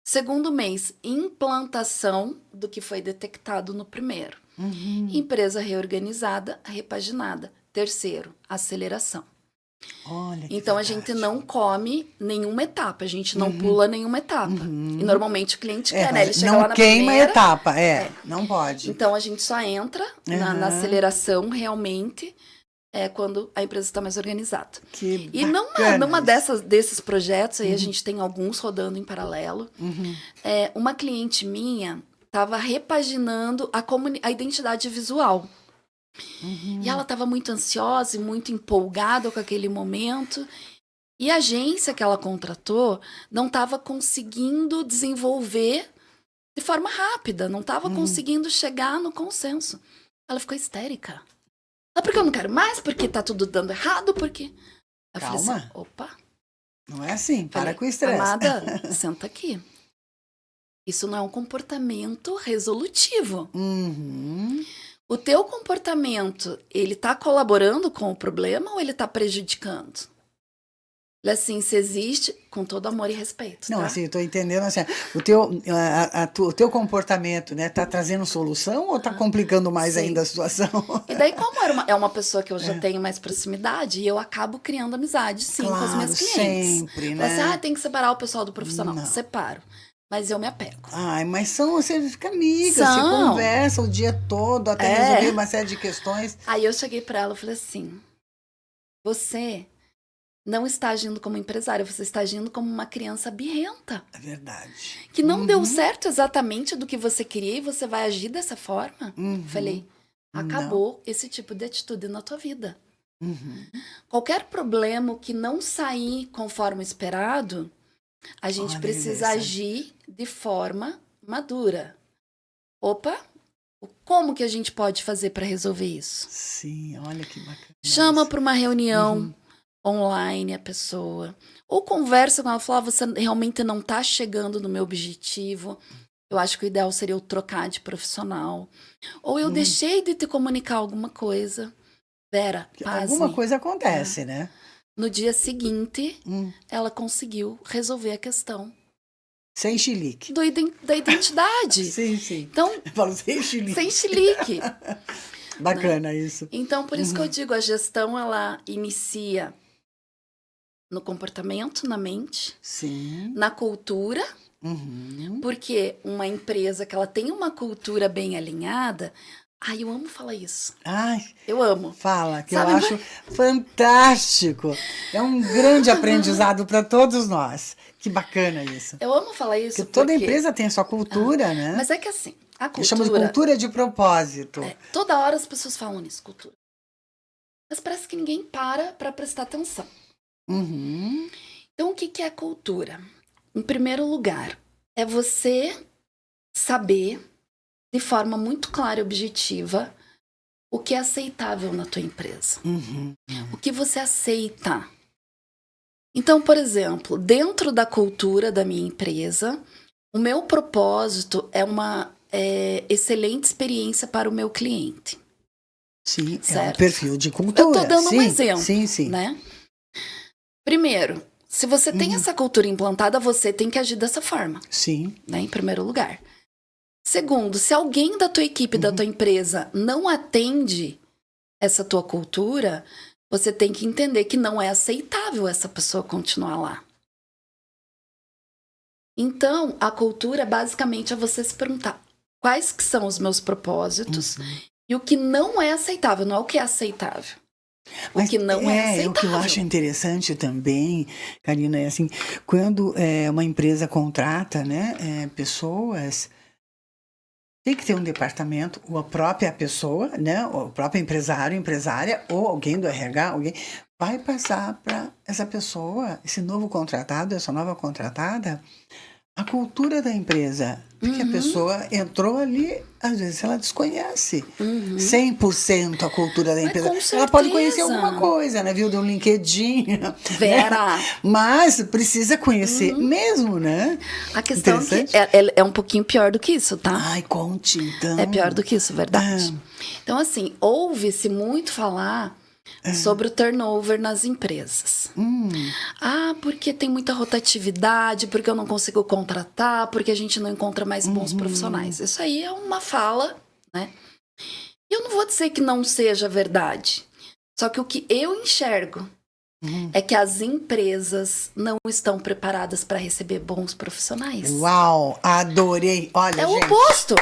Segundo mês, implantação do que foi detectado no primeiro. Empresa reorganizada, repaginada. Terceiro, aceleração. Olha que Então, a gente não come nenhuma etapa, a gente não pula nenhuma etapa. E normalmente o cliente quer, né? Ele chega não lá na queima primeira, a etapa, não pode. Então, a gente só entra na aceleração realmente quando a empresa está mais organizada. Que E numa desses projetos, aí a gente tem alguns rodando em paralelo, uma cliente minha estava repaginando a identidade visual. E ela estava muito ansiosa e muito empolgada com aquele momento. E a agência que ela contratou não estava conseguindo desenvolver de forma rápida, não estava conseguindo chegar no consenso. Ela ficou histérica. Porque eu não quero mais, porque tá tudo dando errado, porque... Eu Calma. falei assim, opa. Não é assim, para com o estresse. Amada, senta aqui. Isso não é um comportamento resolutivo. O teu comportamento, ele tá colaborando com o problema ou ele tá prejudicando? Assim, se existe, com todo amor e respeito. Não, tá? assim, eu tô entendendo assim, o teu comportamento, né, tá trazendo solução ou tá complicando mais ainda a situação? E daí, como é uma pessoa que eu já tenho mais proximidade, eu acabo criando amizade, sim, com as minhas clientes. Sempre, né? Assim, tem que separar o pessoal do profissional. Não. Separo. Mas eu me apego. Ai, mas você fica amiga, você conversa o dia todo, até resolver uma série de questões. Aí eu cheguei pra ela e falei assim, você não está agindo como empresária, você está agindo como uma criança birrenta. É verdade. Que não deu certo exatamente do que você queria e você vai agir dessa forma. Falei, acabou esse tipo de atitude na tua vida. Qualquer problema que não sair conforme esperado, a gente precisa agir de forma madura. Opa, como que a gente pode fazer para resolver isso? Sim, olha que bacana. Chama para uma reunião online a pessoa. Ou conversa com ela, fala, você realmente não está chegando no meu objetivo. Eu acho que o ideal seria eu trocar de profissional. Ou eu deixei de te comunicar alguma coisa. Vera, pasme. Alguma coisa acontece, né? No dia seguinte, ela conseguiu resolver a questão. Sem chilique. Da identidade. Sim, sim. Então, eu falo sem chilique. Sem chilique. Bacana isso. Então, por isso que eu digo, a gestão, ela inicia no comportamento, na mente. Sim. Na cultura. Porque uma empresa que ela tem uma cultura bem alinhada... Ai, eu amo falar isso. Ai, eu amo. Fala, que sabe, eu acho fantástico. É um grande aprendizado para todos nós. Que bacana isso. Eu amo falar isso porque toda empresa tem a sua cultura, né? Mas é que assim, a cultura... Eu chamo de cultura de propósito. Toda hora as pessoas falam nisso, cultura. Mas parece que ninguém para prestar atenção. Então, o que é cultura? Em primeiro lugar, é você saber... de forma muito clara e objetiva, o que é aceitável na tua empresa. O que você aceita. Então, por exemplo, dentro da cultura da minha empresa, o meu propósito é uma excelente experiência para o meu cliente. Sim, certo? É um perfil de cultura. Eu estou dando um exemplo. Sim. Né? Primeiro, se você tem essa cultura implantada, você tem que agir dessa forma. Sim. Né, em primeiro lugar. Segundo, se alguém da tua equipe, da tua empresa não atende essa tua cultura, você tem que entender que não é aceitável essa pessoa continuar lá. Então, a cultura basicamente é você se perguntar quais que são os meus propósitos e o que não é aceitável, não é o que é aceitável. Mas o que não é aceitável. O que eu acho interessante também, Karina, é assim, quando uma empresa contrata, né, pessoas, tem que ter um departamento, ou a própria pessoa, né, o próprio empresário, empresária, ou alguém do RH, alguém vai passar para essa pessoa, esse novo contratado, essa nova contratada, a cultura da empresa. Porque a pessoa entrou ali, às vezes ela desconhece 100% a cultura da empresa. Ela pode conhecer alguma coisa, né? Viu? Do LinkedIn. Vera. Né? Mas precisa conhecer mesmo, né? A questão é um pouquinho pior do que isso, tá? Ai, conte, então. É pior do que isso, verdade. Então, assim, ouve-se muito falar sobre o turnover nas empresas. Porque tem muita rotatividade, porque eu não consigo contratar, porque a gente não encontra mais bons profissionais. Isso aí é uma fala, né? E eu não vou dizer que não seja verdade. Só que o que eu enxergo é que as empresas não estão preparadas para receber bons profissionais. Uau, adorei. Olha, é o oposto.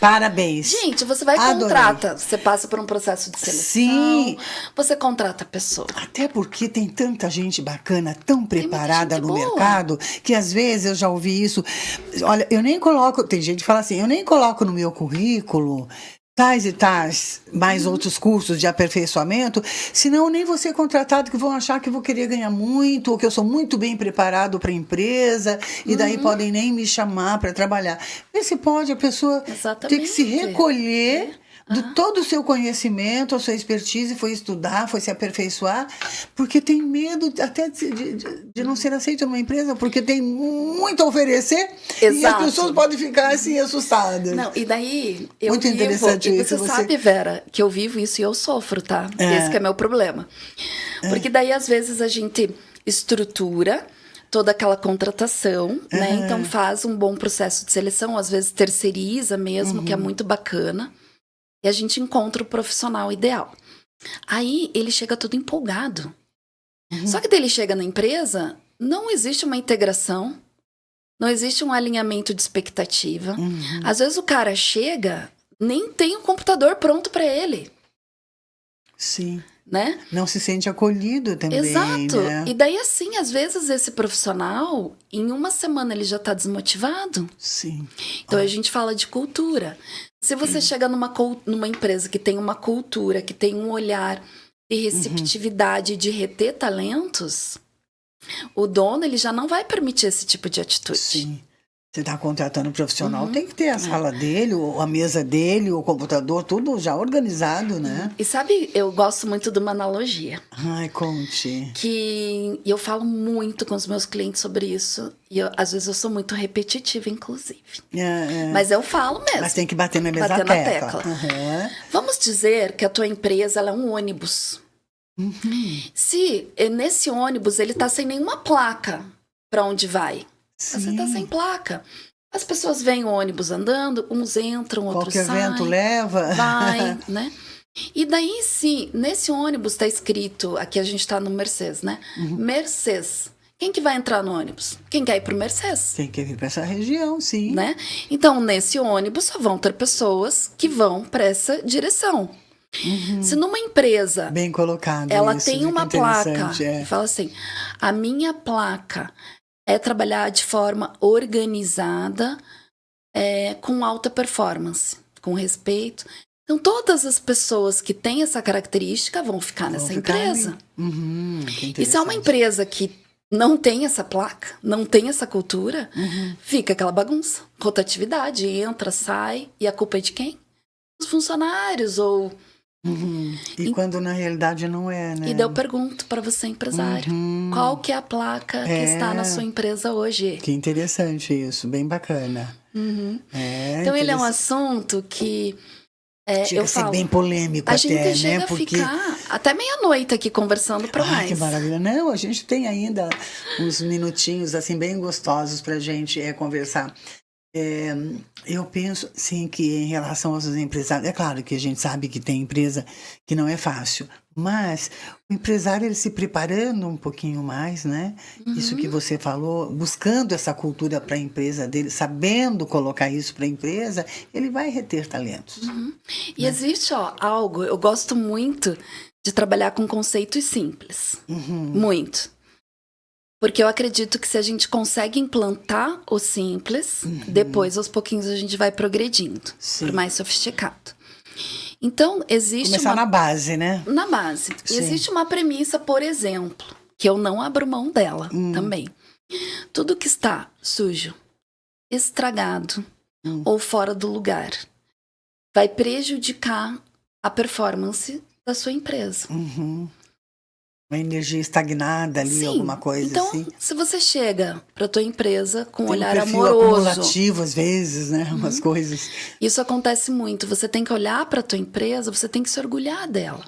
Parabéns. Gente, você vai e contrata. Você passa por um processo de seleção. Sim. Você contrata a pessoa. Até porque tem tanta gente bacana, tão preparada no mercado, que às vezes eu já ouvi isso. Olha, eu nem coloco... Tem gente que fala assim, eu nem coloco no meu currículo tais e tais, mais outros cursos de aperfeiçoamento, senão nem vou ser contratado, que vão achar que vou querer ganhar muito, ou que eu sou muito bem preparado para a empresa, e daí podem nem me chamar para trabalhar. Vê se pode a pessoa ter que se recolher de todo o seu conhecimento, a sua expertise, foi estudar, foi se aperfeiçoar, porque tem medo até de não ser aceito numa empresa, porque tem muito a oferecer. Exato. E as pessoas podem ficar assim assustadas. Não, e daí muito interessante isso. Você sabe, Vera, que eu vivo isso e eu sofro, tá? Esse que é meu problema. Porque daí, às vezes, a gente estrutura toda aquela contratação, né? Então faz um bom processo de seleção, às vezes terceiriza mesmo, que é muito bacana. E a gente encontra o profissional ideal. Aí ele chega todo empolgado. Só que daí ele chega na empresa, não existe uma integração, não existe um alinhamento de expectativa. Às vezes o cara chega, nem tem um computador pronto para ele. Sim. Né? Não se sente acolhido também. Exato. Né? E daí, assim, às vezes esse profissional, em uma semana ele já está desmotivado. Sim. Então a gente fala de cultura. Se você chega numa empresa que tem uma cultura, que tem um olhar de receptividade, de reter talentos, o dono ele já não vai permitir esse tipo de atitude. Sim. Você está contratando um profissional, tem que ter a sala dele, ou a mesa dele, o computador, tudo já organizado, né? E sabe, eu gosto muito de uma analogia. Ai, conte. Que eu falo muito com os meus clientes sobre isso. E às vezes eu sou muito repetitiva, inclusive. Mas eu falo mesmo. Mas tem que bater na mesma tecla. Vamos dizer que a tua empresa ela é um ônibus. Se nesse ônibus ele está sem nenhuma placa para onde vai. Você tá sem placa. As pessoas veem o ônibus andando, uns entram, outros saem. Qualquer vento leva. Vai, né? E daí, se nesse ônibus tá escrito, aqui a gente tá no Mercedes, né? Mercedes. Quem que vai entrar no ônibus? Quem quer ir pro Mercedes? Quem quer vir para essa região, sim. Né? Então, nesse ônibus só vão ter pessoas que vão para essa direção. Se numa empresa... Bem colocado ela isso, tem uma placa que fala assim, a minha placa... é trabalhar de forma organizada, com alta performance, com respeito. Então, todas as pessoas que têm essa característica vão ficar nessa empresa. E se é uma empresa que não tem essa placa, não tem essa cultura, fica aquela bagunça. Rotatividade, entra, sai, e a culpa é de quem? Os funcionários, ou... E quando na realidade não é, né? E daí eu pergunto para você, empresário, qual que é a placa que está na sua empresa hoje? Que interessante isso, bem bacana. Então ele é um assunto que chega a ser bem polêmico a até, gente chega né? a ficar até meia-noite aqui conversando para mais. Que maravilha. Não, a gente tem ainda uns minutinhos assim bem gostosos pra gente conversar. Eu penso, sim, que em relação aos empresários, é claro que a gente sabe que tem empresa que não é fácil, mas o empresário, ele se preparando um pouquinho mais, né? Isso que você falou, buscando essa cultura para a empresa dele, sabendo colocar isso para a empresa, ele vai reter talentos. E existe, algo, eu gosto muito de trabalhar com conceitos simples, muito. Porque eu acredito que se a gente consegue implantar o simples, depois, aos pouquinhos, a gente vai progredindo para o mais sofisticado. Então, existe Começar na base, né? Na base. E existe uma premissa, por exemplo, que eu não abro mão dela também. Tudo que está sujo, estragado ou fora do lugar vai prejudicar a performance da sua empresa. Uma energia estagnada ali, alguma coisa então, assim. Se você chega para tua empresa com um olhar perfil amoroso, acumulativo às vezes, né, umas coisas. Isso acontece muito. Você tem que olhar para tua empresa, você tem que se orgulhar dela.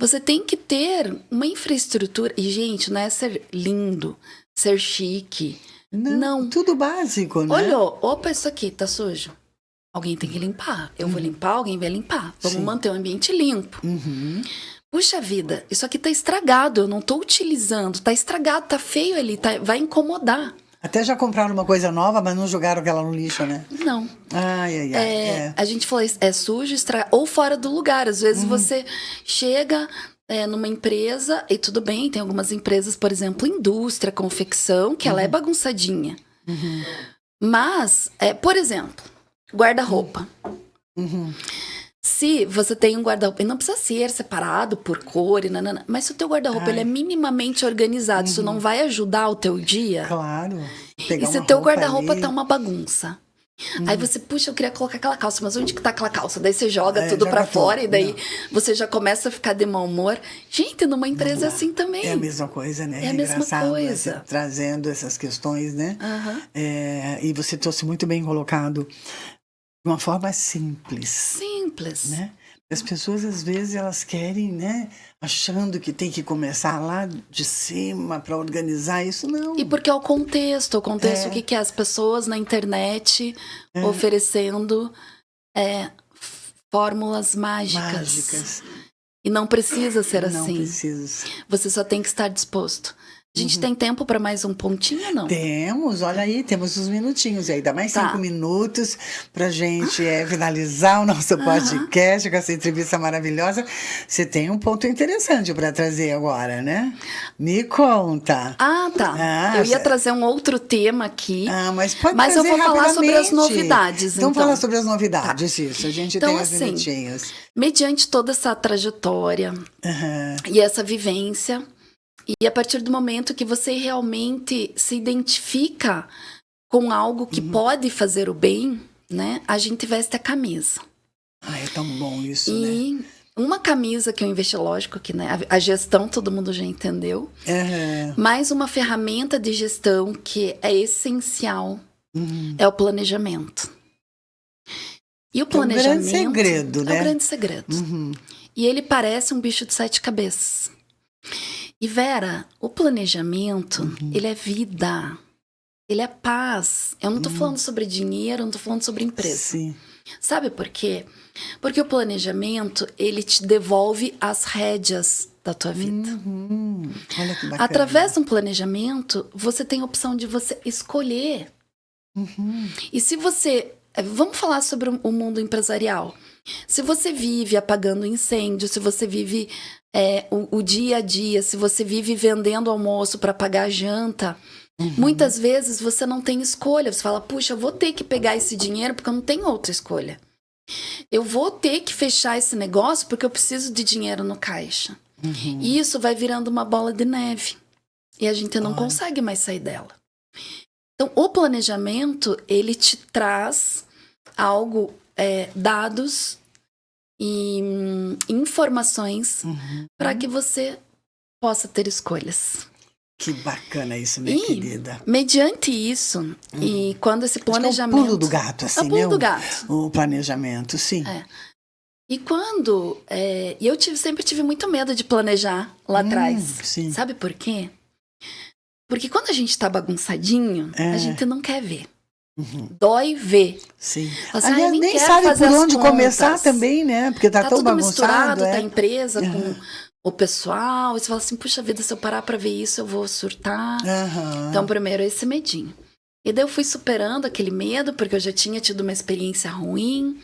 Você tem que ter uma infraestrutura. E, gente, não é ser lindo, ser chique. Não. Tudo básico, né? Olhou, opa, isso aqui tá sujo. Alguém tem que limpar. Eu vou limpar, alguém vai limpar. Vamos manter o ambiente limpo. Puxa vida, isso aqui tá estragado, eu não tô utilizando, tá estragado, tá feio ali, vai incomodar. Até já compraram uma coisa nova, mas não jogaram aquela no lixo, né? Não. A gente falou, é sujo, estragado, ou fora do lugar. Às vezes você chega numa empresa, e tudo bem, tem algumas empresas, por exemplo, indústria, confecção, que ela é bagunçadinha. Mas, por exemplo, guarda-roupa. Se você tem um guarda-roupa, e não precisa ser separado por cor, mas se o teu guarda-roupa ele é minimamente organizado, isso não vai ajudar o teu dia? Claro. E se o teu guarda-roupa tá uma bagunça? Aí você, puxa, eu queria colocar aquela calça, mas onde que tá aquela calça? Daí você joga tudo pra fora e daí você já começa a ficar de mau humor. Gente, numa empresa é assim também. É a mesma coisa, né? É a mesma coisa. Assim, trazendo essas questões, né? E você trouxe muito bem colocado. De uma forma simples. Simples. Né? As pessoas, às vezes, elas querem, né? Achando que tem que começar lá de cima para organizar isso, não. E porque é o contexto. O que é? As pessoas na internet oferecendo fórmulas mágicas. E não precisa ser assim. Não precisa. Você só tem que estar disposto. A gente tem tempo para mais um pontinho ou não? Temos, olha aí, temos uns minutinhos. E aí, dá mais 5 minutos pra gente finalizar o nosso podcast com essa entrevista maravilhosa. Você tem um ponto interessante para trazer agora, né? Me conta. Tá. Eu ia trazer um outro tema aqui. Mas pode Mas eu vou falar sobre as novidades. Então, fala sobre as novidades, isso. A gente tem os minutinhos. Mediante toda essa trajetória e essa vivência... E a partir do momento que você realmente se identifica com algo que pode fazer o bem, né? A gente veste a camisa. É tão bom isso, né? E uma camisa que eu investi, lógico que né, a gestão todo mundo já entendeu. Mas uma ferramenta de gestão que é essencial é o planejamento. E o planejamento... É um grande segredo, né? É um grande segredo. E ele parece um bicho de 7 cabeças. E Vera, o planejamento, ele é vida, ele é paz. Eu não tô falando sobre dinheiro, eu não tô falando sobre empresa. Sim. Sabe por quê? Porque o planejamento, ele te devolve as rédeas da tua vida. Olha que bacana. Através de um planejamento, você tem a opção de você escolher. E se você... Vamos falar sobre o mundo empresarial. Se você vive apagando incêndio, se você vive... o dia a dia, se você vive vendendo almoço para pagar a janta, muitas vezes você não tem escolha. Você fala, puxa, eu vou ter que pegar esse dinheiro porque eu não tenho outra escolha. Eu vou ter que fechar esse negócio porque eu preciso de dinheiro no caixa. E isso vai virando uma bola de neve. E a gente não consegue mais sair dela. Então, o planejamento, ele te traz algo, dados e informações para que você possa ter escolhas. Que bacana isso, minha querida. Mediante isso, e quando esse planejamento... É o pulo do gato, assim, né? É o pulo do gato. O planejamento, sim. E quando... eu sempre tive muito medo de planejar lá atrás. Sim. Sabe por quê? Porque quando a gente tá bagunçadinho, a gente não quer ver. Dói ver. Sim. Assim, Aliás, nem sabe por onde começar também, né? Porque tá tão tudo bagunçado. misturado, tá a empresa com o pessoal. E você fala assim, puxa vida, se eu parar pra ver isso, eu vou surtar. Então, primeiro, esse medinho. E daí eu fui superando aquele medo, porque eu já tinha tido uma experiência ruim.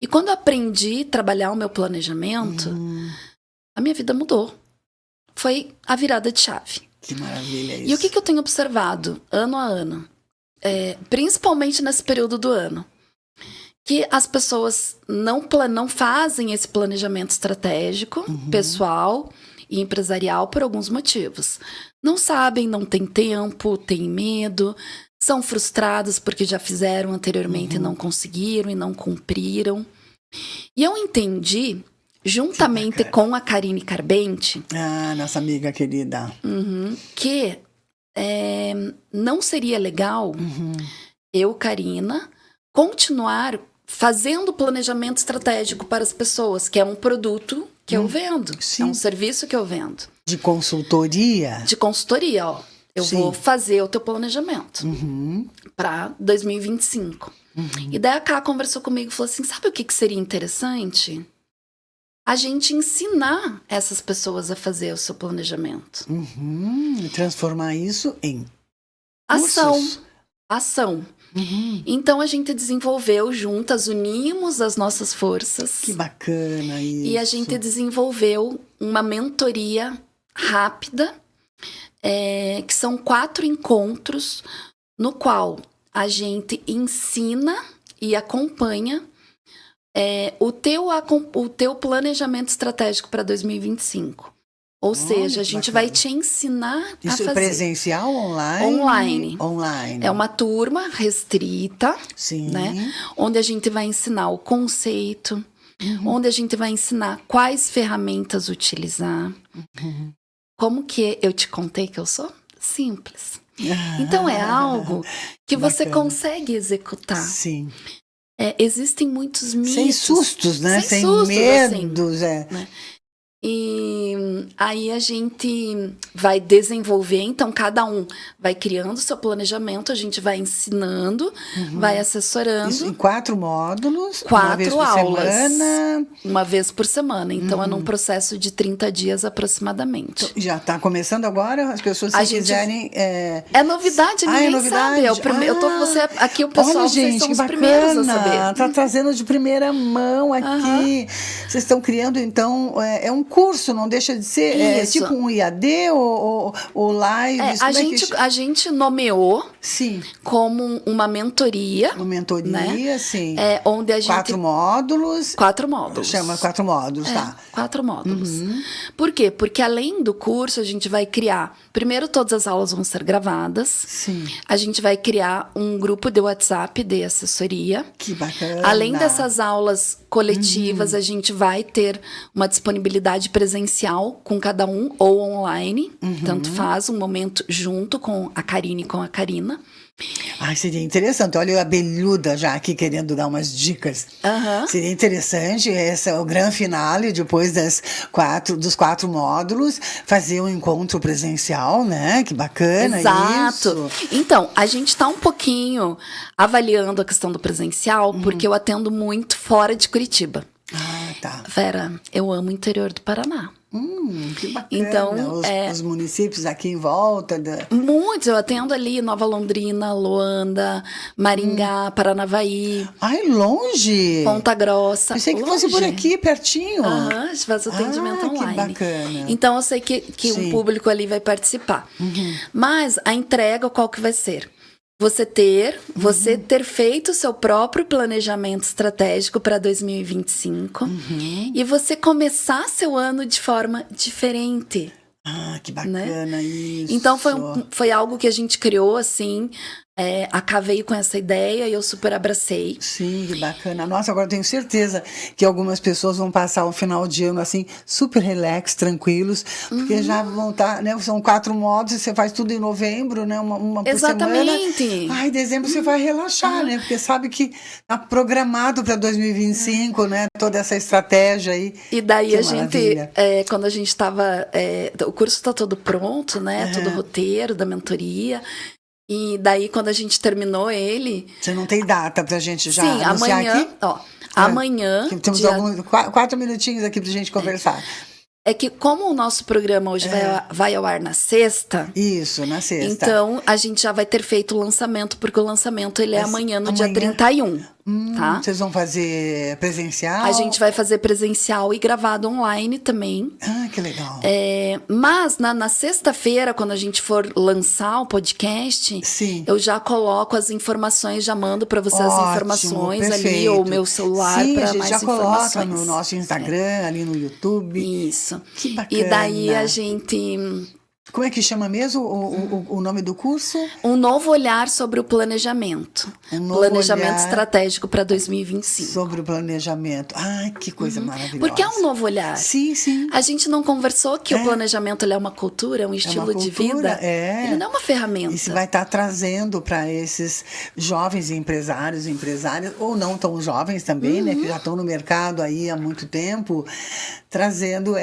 E quando eu aprendi a trabalhar o meu planejamento, a minha vida mudou. Foi a virada de chave. Que maravilha isso. E o que eu tenho observado, ano a ano? Principalmente nesse período do ano, que as pessoas não fazem esse planejamento estratégico, pessoal e empresarial por alguns motivos. Não sabem, não têm tempo, têm medo, são frustrados porque já fizeram anteriormente e não conseguiram e não cumpriram. E eu entendi, juntamente com a Karine Carbente, nossa amiga querida, que não seria legal eu, Karina, continuar fazendo planejamento estratégico para as pessoas, que é um produto que eu vendo, é um serviço que eu vendo. De consultoria? De consultoria, ó. Eu vou fazer o teu planejamento para 2025. E daí a Ká conversou comigo e falou assim, sabe o que seria interessante? A gente ensinar essas pessoas a fazer o seu planejamento. Transformar isso em ação. Então a gente desenvolveu juntas, unimos as nossas forças. Que bacana isso. E a gente desenvolveu uma mentoria rápida, que são 4 encontros, no qual a gente ensina e acompanha o teu planejamento estratégico para 2025. Ou seja, a gente vai te ensinar a fazer. Isso é presencial ou online? Online. É uma turma restrita, né? Onde a gente vai ensinar o conceito, onde a gente vai ensinar quais ferramentas utilizar. Como que eu te contei que eu sou? Simples. Então, é algo que você consegue executar. Sim. Existem muitos mitos. Sem sustos, né? Sem medos, né? E aí a gente vai desenvolver, então cada um vai criando o seu planejamento, a gente vai ensinando, vai assessorando. Isso em 4 módulos, 4 aulas, semana. Uma vez por semana. Então é num processo de 30 dias aproximadamente. Então, já está começando agora? As pessoas se quiserem... É novidade, ninguém novidade? sabe. Você, aqui o pessoal, olha, vocês gente, são os bacana. primeiros a saber. Está trazendo de primeira mão aqui. Vocês estão criando, então, é um curso, não deixa de ser tipo um IAD ou live? A gente nomeou sim. como uma mentoria. Uma mentoria, né? Sim. Onde a gente... 4 módulos. 4 módulos. Chama 4 módulos, tá. 4 módulos. Por quê? Porque além do curso, a gente vai criar... Primeiro, todas as aulas vão ser gravadas. Sim. A gente vai criar um grupo de WhatsApp de assessoria. Que bacana. Além dessas aulas coletivas, a gente vai ter uma disponibilidade presencial com cada um ou online. Tanto faz, um momento junto com a Karine e com a Karina. Seria interessante. Olha eu abelhuda já aqui querendo dar umas dicas. Seria interessante, esse é o grande finale, depois dos 4 módulos, fazer um encontro presencial, né? Que bacana. Exato. Isso. Então, a gente está um pouquinho avaliando a questão do presencial, porque eu atendo muito fora de Curitiba. Tá. Vera, eu amo o interior do Paraná. Que bacana. Então, os municípios aqui em volta. Muitos, eu atendo ali Nova Londrina, Loanda, Maringá, Paranavaí. Longe? Ponta Grossa. Pensei que fosse por aqui, pertinho. A gente faz atendimento online. Que bacana. Então, eu sei que o público ali vai participar. Mas a entrega, qual que vai ser? Você ter feito o seu próprio planejamento estratégico para 2025 e você começar seu ano de forma diferente. Que bacana, né? Isso. Então foi algo que a gente criou assim. A Ká veio com essa ideia e eu super abracei. Sim, que bacana. Nossa, agora eu tenho certeza que algumas pessoas vão passar o final de ano assim, super relax, tranquilos, porque já vão estar, né? São 4 módulos e você faz tudo em novembro, né? Uma por Exatamente. semana. Em dezembro você vai relaxar, né? Porque sabe que tá programado para 2025, né? Toda essa estratégia aí. E daí a gente, quando a gente estava, o curso está todo pronto, né? Todo o roteiro da mentoria. E daí, quando a gente terminou ele... Você não tem data pra gente já Sim, anunciar amanhã, aqui? ó, amanhã... Temos dia... 4 minutinhos aqui pra gente conversar. É que como o nosso programa hoje vai ao ar na sexta... Isso, na sexta. Então, a gente já vai ter feito o lançamento, porque o lançamento ele é amanhã, no dia 31. Tá? Vocês vão fazer presencial? A gente vai fazer presencial e gravado online também. Ah, que legal. Mas na sexta-feira, quando a gente for lançar o podcast, Sim. eu já coloco as informações, já mando para você as informações perfeito. Ali, ou meu celular para mais informações. Sim, a gente já coloca no nosso Instagram, ali no YouTube. Isso. Que bacana. E daí a gente... Como é que chama mesmo o nome do curso? Um novo olhar sobre o planejamento. Planejamento estratégico para 2025. Sobre o planejamento. Ai, que coisa maravilhosa. Porque é um novo olhar. Sim, sim. A gente não conversou que o planejamento ele é uma cultura, é um estilo de vida. Ele não é uma ferramenta. E você vai estar trazendo para esses jovens empresários e empresárias, ou não tão jovens também, né? Que já estão no mercado aí há muito tempo, trazendo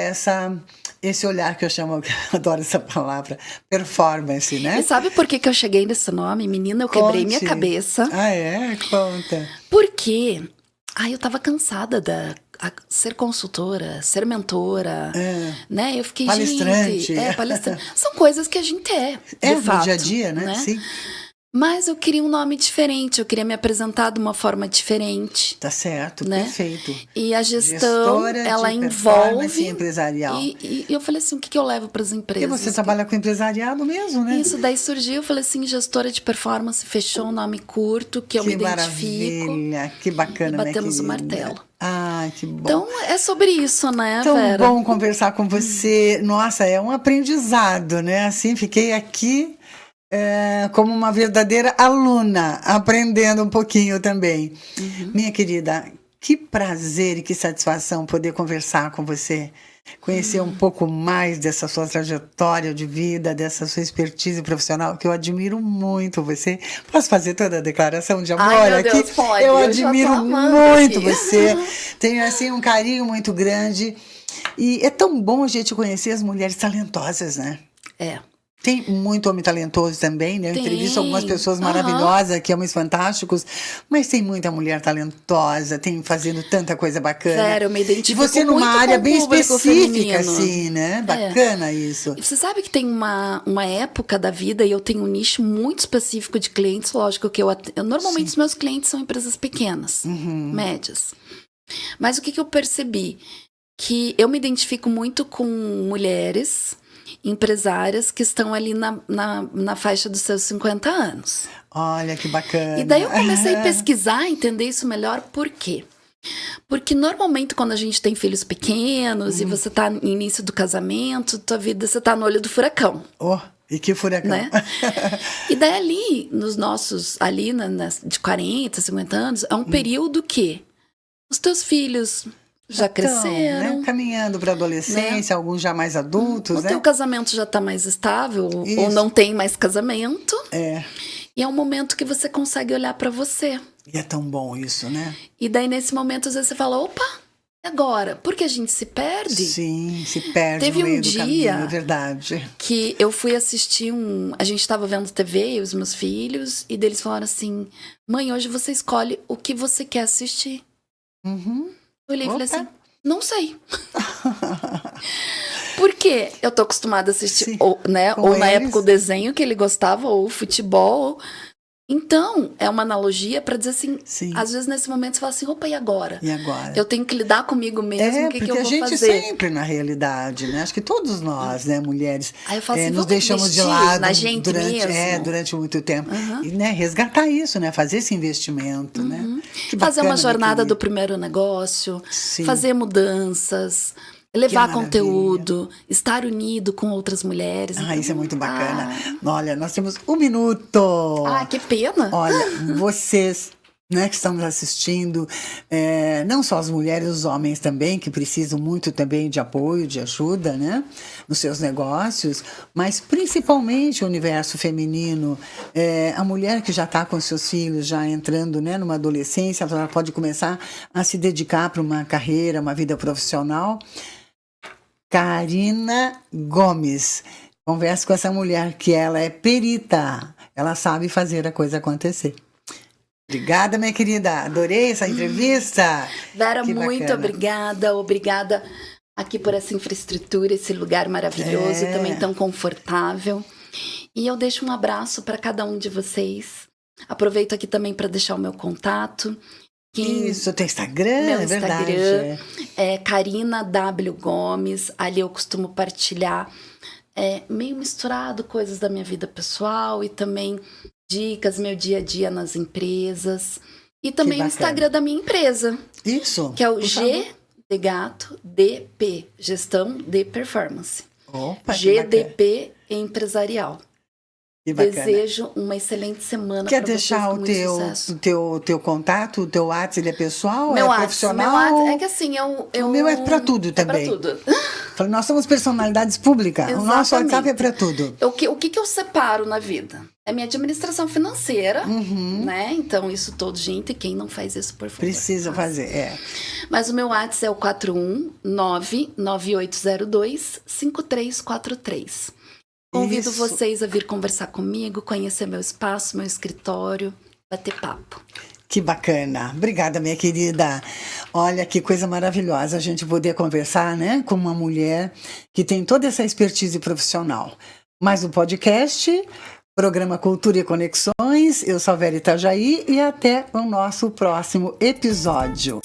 esse olhar que eu chamo, eu adoro essa palavra, performance, né? E sabe por que eu cheguei nesse nome? Menina, eu quebrei minha cabeça. Ah, é? Conta. Porque eu tava cansada ser consultora, ser mentora, né? Eu fiquei, palestrante. Palestrante. São coisas que a gente de fato, no dia a dia, né? Sim. Mas eu queria um nome diferente, eu queria me apresentar de uma forma diferente. Tá certo, né? Perfeito. E a gestão, ela envolve... empresarial. E eu falei assim, o que eu levo para as empresas? Porque você trabalha com empresariado mesmo, né? Isso, daí surgiu, eu falei assim, gestora de performance, fechou um nome curto, que eu me identifico. Maravilha, que bacana, e batemos o martelo. Ah, que bom. Então, é sobre isso, né, Tão Vera? bom conversar com você. Nossa, é um aprendizado, né? Assim, fiquei aqui... como uma verdadeira aluna, aprendendo um pouquinho também. Minha querida, que prazer e que satisfação poder conversar com você, conhecer um pouco mais dessa sua trajetória de vida, dessa sua expertise profissional, que eu admiro muito você. Posso fazer toda a declaração de amor meu aqui? Deus, pode. Eu admiro muito aqui. você, tenho assim um carinho muito grande, e é tão bom a gente conhecer as mulheres talentosas, né? Tem muito homem talentoso também, né? Eu entrevisto algumas pessoas maravilhosas, que homens fantásticos, mas tem muita mulher talentosa, tem fazendo tanta coisa bacana. Vera, eu me identifico e você numa área bem específica, feminino. assim, né? Bacana isso. E você sabe que tem uma época da vida, e eu tenho um nicho muito específico de clientes, lógico que normalmente os meus clientes são empresas pequenas, médias. Mas o que eu percebi? Que eu me identifico muito com mulheres empresárias que estão ali na faixa dos seus 50 anos. Olha, que bacana. E daí eu comecei a pesquisar, entender isso melhor. Por quê? Porque normalmente quando a gente tem filhos pequenos e você tá no início do casamento, tua vida, você tá no olho do furacão. E que furacão. Né? E daí ali, nos nossos, ali de 40, 50 anos, é um período que os teus filhos... já cresceram. Né? Caminhando para a adolescência, alguns já mais adultos, né? O teu casamento já está mais estável, ou não tem mais casamento. E é um momento que você consegue olhar para você. E é tão bom isso, né? E daí, nesse momento, às vezes você fala, opa, e agora? Porque a gente se perde. Sim, se perde Teve no meio um do dia caminho, é verdade. Que eu fui assistir a gente estava vendo TV, os meus filhos, e deles falaram assim, mãe, hoje você escolhe o que você quer assistir. Eu olhei e falei assim, não sei. Porque eu tô acostumada a assistir, ou na época o desenho que ele gostava, ou o futebol. Então, é uma analogia para dizer assim, às vezes nesse momento você fala assim, opa, e agora? E agora? Eu tenho que lidar comigo mesmo, o que eu vou fazer? Porque a gente sempre, na realidade, né? Acho que todos nós, né, mulheres, aí eu falo assim, nos deixamos de lado na gente durante muito tempo. E, né, resgatar isso, né? Fazer esse investimento, né? Que fazer bacana, uma jornada do primeiro negócio, fazer mudanças... levar conteúdo, estar unido com outras mulheres. Então, isso é muito bacana. Olha, nós temos 1 minuto. Que pena. Olha, vocês, né, que estão nos assistindo, não só as mulheres, os homens também, que precisam muito também de apoio, de ajuda, né, nos seus negócios, mas principalmente o universo feminino, a mulher que já está com seus filhos, já entrando, né, numa adolescência, ela pode começar a se dedicar para uma carreira, uma vida profissional. Karina Gomes. Converso com essa mulher que ela é perita Ela sabe fazer a coisa acontecer. Obrigada, minha querida. Adorei essa entrevista. Vera, muito obrigada. Obrigada aqui por essa infraestrutura, esse lugar maravilhoso, também tão confortável. E eu deixo um abraço para cada um de vocês. Aproveito aqui também para deixar o meu contato. Isso, tem Instagram, meu é verdade. Instagram é Karina W. Gomes. Ali eu costumo partilhar meio misturado coisas da minha vida pessoal e também dicas, meu dia a dia nas empresas. E também o Instagram da minha empresa. Isso. Que é o G de Gato DP, Gestão de Performance. Opa, GDP Empresarial. Que bacana. Desejo uma excelente semana. Quer deixar o teu contato, o teu WhatsApp, ele é pessoal, meu profissional? Meu WhatsApp é que assim, o meu é para tudo também. É para tudo. Nós somos personalidades públicas. Exatamente. O nosso WhatsApp é para tudo. O que eu separo na vida? É minha administração financeira, né? Então, isso todo, gente, quem não faz isso, por favor. Precisa fazer, Mas o meu WhatsApp é o 41998025343. Convido vocês a vir conversar comigo, conhecer meu espaço, meu escritório, bater papo. Que bacana. Obrigada, minha querida. Olha, que coisa maravilhosa a gente poder conversar, né, com uma mulher que tem toda essa expertise profissional. Mais um podcast, programa Cultura e Conexões. Eu sou a Vera Itajaí e até o nosso próximo episódio.